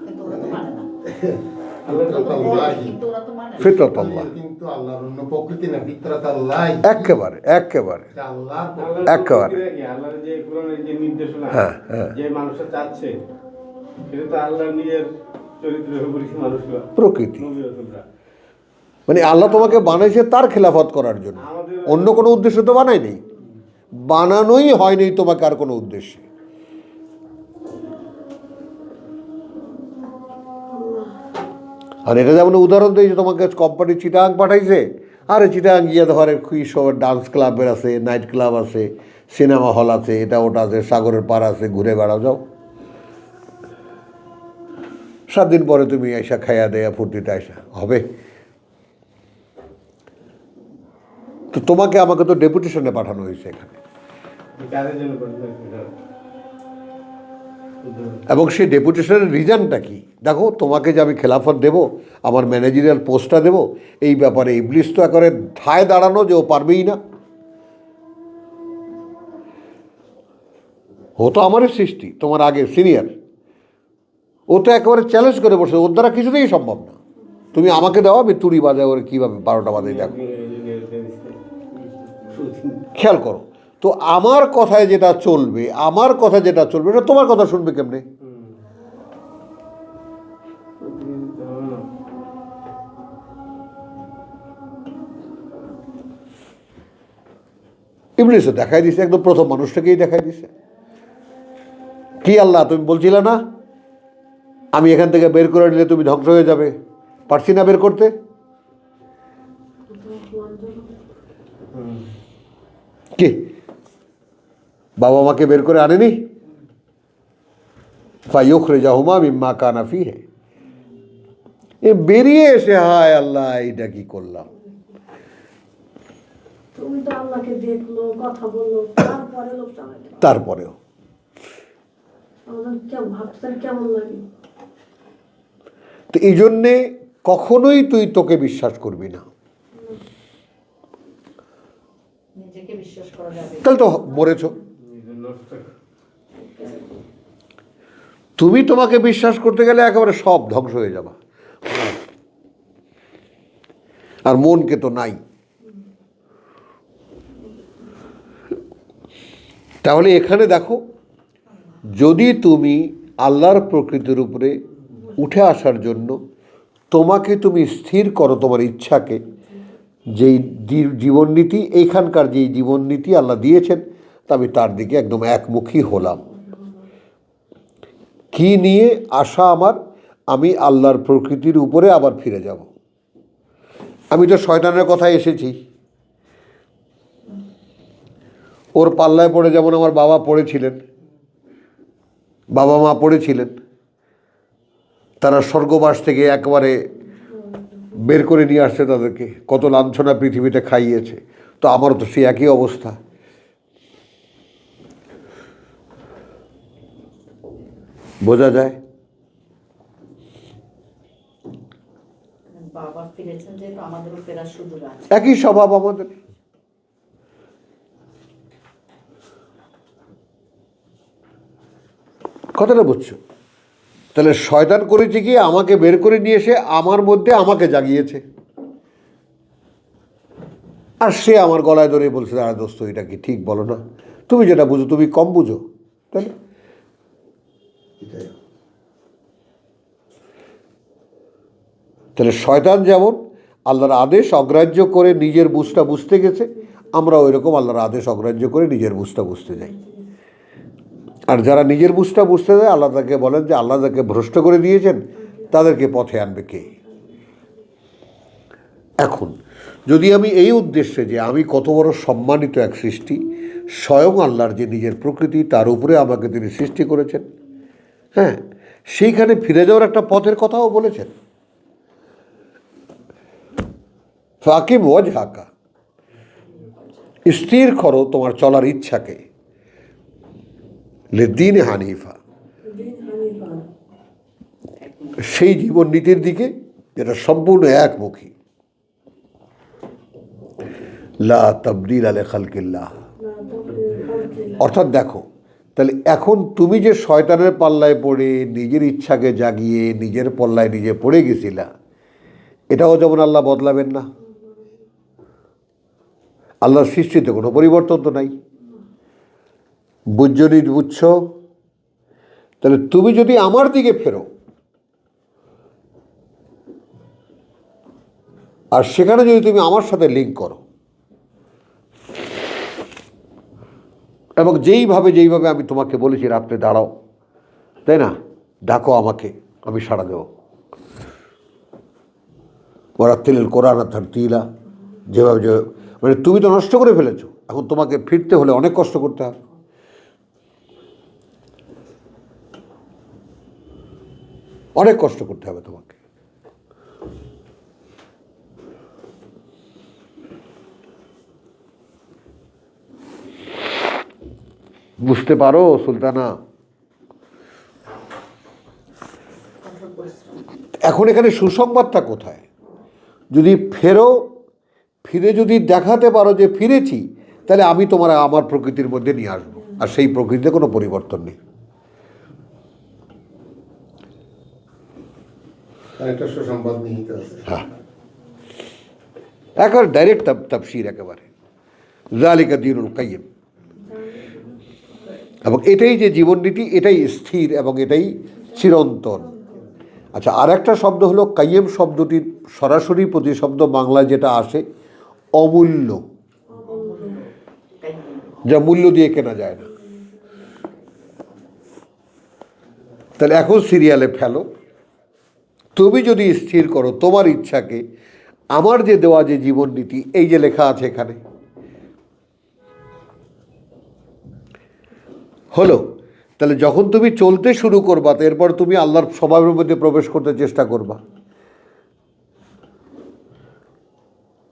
কিন্তু ওরা তো মানে না। ফিতরাতাল্লাহি। কিন্তু ওরা তো মানে না। ফিতরাত আল্লাহ, কিন্তু আল্লাহর অন্য প্রকৃতি না, ফিতরাতাল্লাহি। একেবারে একেবারে এটা আল্লাহর আল্লাহর একেবারে। প্রকৃতিটা কি? আল্লাহর যে কোরআনের যে নির্দেশনা, হ্যাঁ, হ্যাঁ। যে মানুষটা চাচ্ছে, সেটা তো আল্লাহর নিজের চরিত্রের উপরই মানুষরা, প্রকৃতি। নবী রাসূলরা। মানে আল্লাহ তোমাকে বানাইছে তার খেলাফত করার জন্য, আমাদের- অন্য কোনো উদ্দেশ্য তো বানায়নি। বানানোই হয়নি তোমাকে আর কোনো উদ্দেশ্যে। আর এটা যেমন উদাহরণ দিই যে তোমাকে কোম্পানি চিটাং পাঠাইছে, আরে চিটাং গিয়ে ধরে খুবই সব ডান্স ক্লাবের আছে, নাইট ক্লাব আছে, সিনেমা হল আছে, এটা ওটা আছে, সাগরের পার আছে, ঘুরে বেড়াও যাও। 7 দিন পরে তুমি আইসা খাইয়া দেয়া ফুর্তিতে আইসা হবে। তো তোমাকে আমাকে তো ডেপুটেশনে পাঠানো হয়েছে এখানে, কাদের জন্য করতে এটা? এবং সেই ডেপুটেশনের রিজনটা কি? দেখো, তোমাকে যে আমি খেলাফত দেব, আমার ম্যানেজারিয়াল পোস্টটা দেব, এই ব্যাপারে ইবলিস তো একেবারে ঠায় দাঁড়ানো যে ও পারবেই না। ও তো আমারই সৃষ্টি, তোমার আগে সিনিয়র, ও তো একেবারে চ্যালেঞ্জ করে বসে, ওর দ্বারা কিছুতেই সম্ভব না। তুমি আমাকে দাও, আমি তুড়ি বাজায় ওর কীভাবে 12টা বাজে দেখো। খেয়াল করো তো, আমার কথায় যেটা চলবে, আমার কথা যেটা চলবে, এটা তোমার কথা শুনবে কেমনে? ইবলিসও দেখাই দিছে, একদম প্রথম মানুষটাকেই দেখাই দিছে। কি আল্লাহ, তুমি বলছিলে না আমি এখান থেকে বের করে নিলে তুমি ধ্বংস হয়ে যাবে? পারছি না বের করতে? কি বাবা মাকে বের করে আনেনি? ফায়ুখরিজাহুমা মিম্মা কানা ফিহি। এ বেরিয়ে এসে হায় আল্লাহ এইটা কি করলাম। তুমি তো আল্লাহকে দেখলো, কথা বললো, তারপরে লোক চালাইতে তারপরেও আমাদের কেমন ভাবতে কেমন লাগে। তো এই জন্যে কখনোই তুই তোকে বিশ্বাস করবি না, নিজেকে বিশ্বাস করা যাবে। তাহলে তো মরেছ। তুমি তোমাকে বিশ্বাস করতে গেলে একেবারে সব ধ্বংস হয়ে যাবা, আর মনকে তো নাই। তাহলে এখানে দেখো, যদি তুমি আল্লাহর প্রকৃতির উপরে উঠে আসার জন্য তোমাকে তুমি স্থির করো, তোমার ইচ্ছাকে, যেই জীবননীতি, এইখানকার যেই জীবননীতি আল্লাহ দিয়েছেন, তা আমি তার দিকে একদম একমুখী হলাম। কি নিয়ে আশা আমার? আমি আল্লাহর প্রকৃতির উপরে আবার ফিরে যাব। আমি তো শয়তানের কথায় এসেছি, ওর পাল্লায় পড়ে যেমন আমার বাবা পড়েছিলেন, বাবা মা পড়েছিলেন, তারা স্বর্গবাস থেকে একবারে বের করে নিয়ে আসছে, তাদেরকে কত লাঞ্ছনা পৃথিবীতে খাইয়েছে। তো আমারও তো সেই একই অবস্থা। বোঝা যায়? বাবা ফিরেছেন যেহেতু আমাদেরও ফেরার সুযোগ আছে। একই স্বভাব আমাদের। কথাটা বুঝছো? তাহলে শয়তান করেছে কি, আমাকে বের করে নিয়ে এসে আমার মধ্যে আমাকে জাগিয়েছে, আর সে আমার গলায় ধরে বলছে, দাঁড়া দোস্ত, এটা কি ঠিক বলো না, তুমি যেটা বুঝো তুমি কম বুঝো। তাহলে তাহলে শয়তান যেমন আল্লাহর আদেশ অগ্রাহ্য করে নিজের বুঝটা বুঝতে গেছে, আমরা ওই রকম আল্লাহর আদেশ অগ্রাহ্য করে নিজের বুঝটা বুঝতে যাই। আর যারা নিজের বুঝটা বুঝতে যায়, আল্লাহ তাকে বলেন যে আল্লাহ যাকে ভ্রষ্ট করে দিয়েছেন তাদেরকে পথে আনবে কে? এখন যদি আমি এই উদ্দেশ্যে যে আমি কত বড় সম্মানিত এক সৃষ্টি, স্বয়ং আল্লাহর যে নিজের প্রকৃতি, তার উপরে আমাকে তিনি সৃষ্টি করেছেন, হ্যাঁ, সেইখানে ফিরে যাওয়ার একটা পথের কথাও বলেছেন। ফাকিম ওয়াজহাকা, স্থির করো তোমার চলার ইচ্ছাকে, লিদ্দীনে হানিফা, সেই জীবন নীতির দিকে যেটা সম্পূর্ণ একমুখী। লা তাবদীল লি খালকিল্লাহ। অর্থাৎ দেখো, তাহলে এখন তুমি যে শয়তানের পাল্লায় পড়ে নিজের ইচ্ছাকে জাগিয়ে নিজের পাল্লায় নিজে পড়ে গেছিলা, এটাও যেমন আল্লাহ বদলাবেন না। আল্লাহর সৃষ্টিতে কোনো পরিবর্তন তো নাই। বুঝছ? তাহলে তুমি যদি আমার দিকে ফেরো আর সেখানে যদি তুমি আমার সাথে লিঙ্ক করো, এবং যেইভাবে আমি তোমাকে বলেছি রাত্রে দাঁড়াও, তাই না, ডাকো আমাকে, আমি সাড়া দেব। ওয়ারাত্তিলিল কোরআন তারতিলা, যেভাবে মানে তুমি তো নষ্ট করে ফেলেছো, এখন তোমাকে ফিরতে হলে অনেক কষ্ট করতে হবে। অনেক কষ্ট করতে হবে তোমাকে। বুঝতে পারো সুলতানা? এখন এখানে সুসংবাদটা কোথায়? যদি ফিরে যদি দেখাতে পারো যে ফিরেছি, তাহলে আমি তোমার আমার প্রকৃতির মধ্যে নিয়ে আসবো, আর সেই প্রকৃতিতে কোনো পরিবর্তন নেই। একটা সুসংবাদ নিহিত আছে। হ্যাঁ, একেবারে ডাইরেক্ট তাফসীর, একেবারে যালিকা দীনুল কাইয়্যিম। এবং এটাই যে জীবননীতি, এটাই স্থির এবং এটাই চিরন্তন। আচ্ছা, আর একটা শব্দ হলো কাইয়্যিম শব্দটির সরাসরি প্রতিশব্দ বাংলায় যেটা আসে, অমূল্য, যা মূল্য দিয়ে কেনা যায় না। তাহলে এখন সিরিয়ালে ফেলো, তুমি যদি স্থির করো তোমার ইচ্ছাকে, আমার যে দেওয়া যে জীবননীতি, এই যে লেখা আছে এখানে, হলো, তাহলে যখন তুমি চলতে শুরু করবা, তো এরপর তুমি আল্লাহর স্বভাবের মধ্যে প্রবেশ করতে চেষ্টা করবা,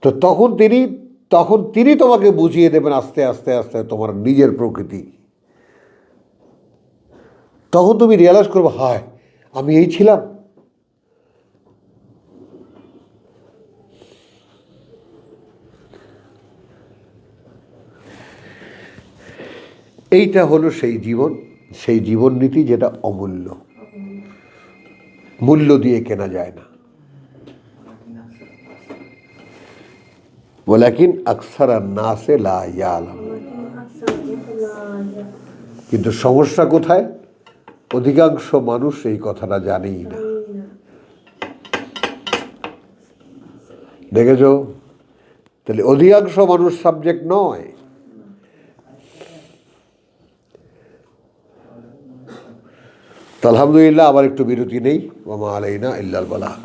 তো তখন তিনি তোমাকে বুঝিয়ে দেবেন আস্তে আস্তে আস্তে তোমার নিজের প্রকৃতি। তখন তুমি রিয়ালাইজ করবে, হায় আমি এই ছিলাম। এইটা হলো সেই জীবন নীতি যেটা অমূল্য, মূল্য দিয়ে কেনা যায় না। ওয়ালাকিন আকসারান নাসে লা ইয়ালামুন। কিন্তু সমস্যা কোথায়? অধিকাংশ মানুষ এই কথাটা জানেই না। দেখেছো? তাহলে অধিকাংশ মানুষ সাবজেক্ট নয়। তো আলহামদুলিল্লাহ, আবার একটু বিরতি নেই। ওয়া মা আলাইনা ইল্লাল বালাগ।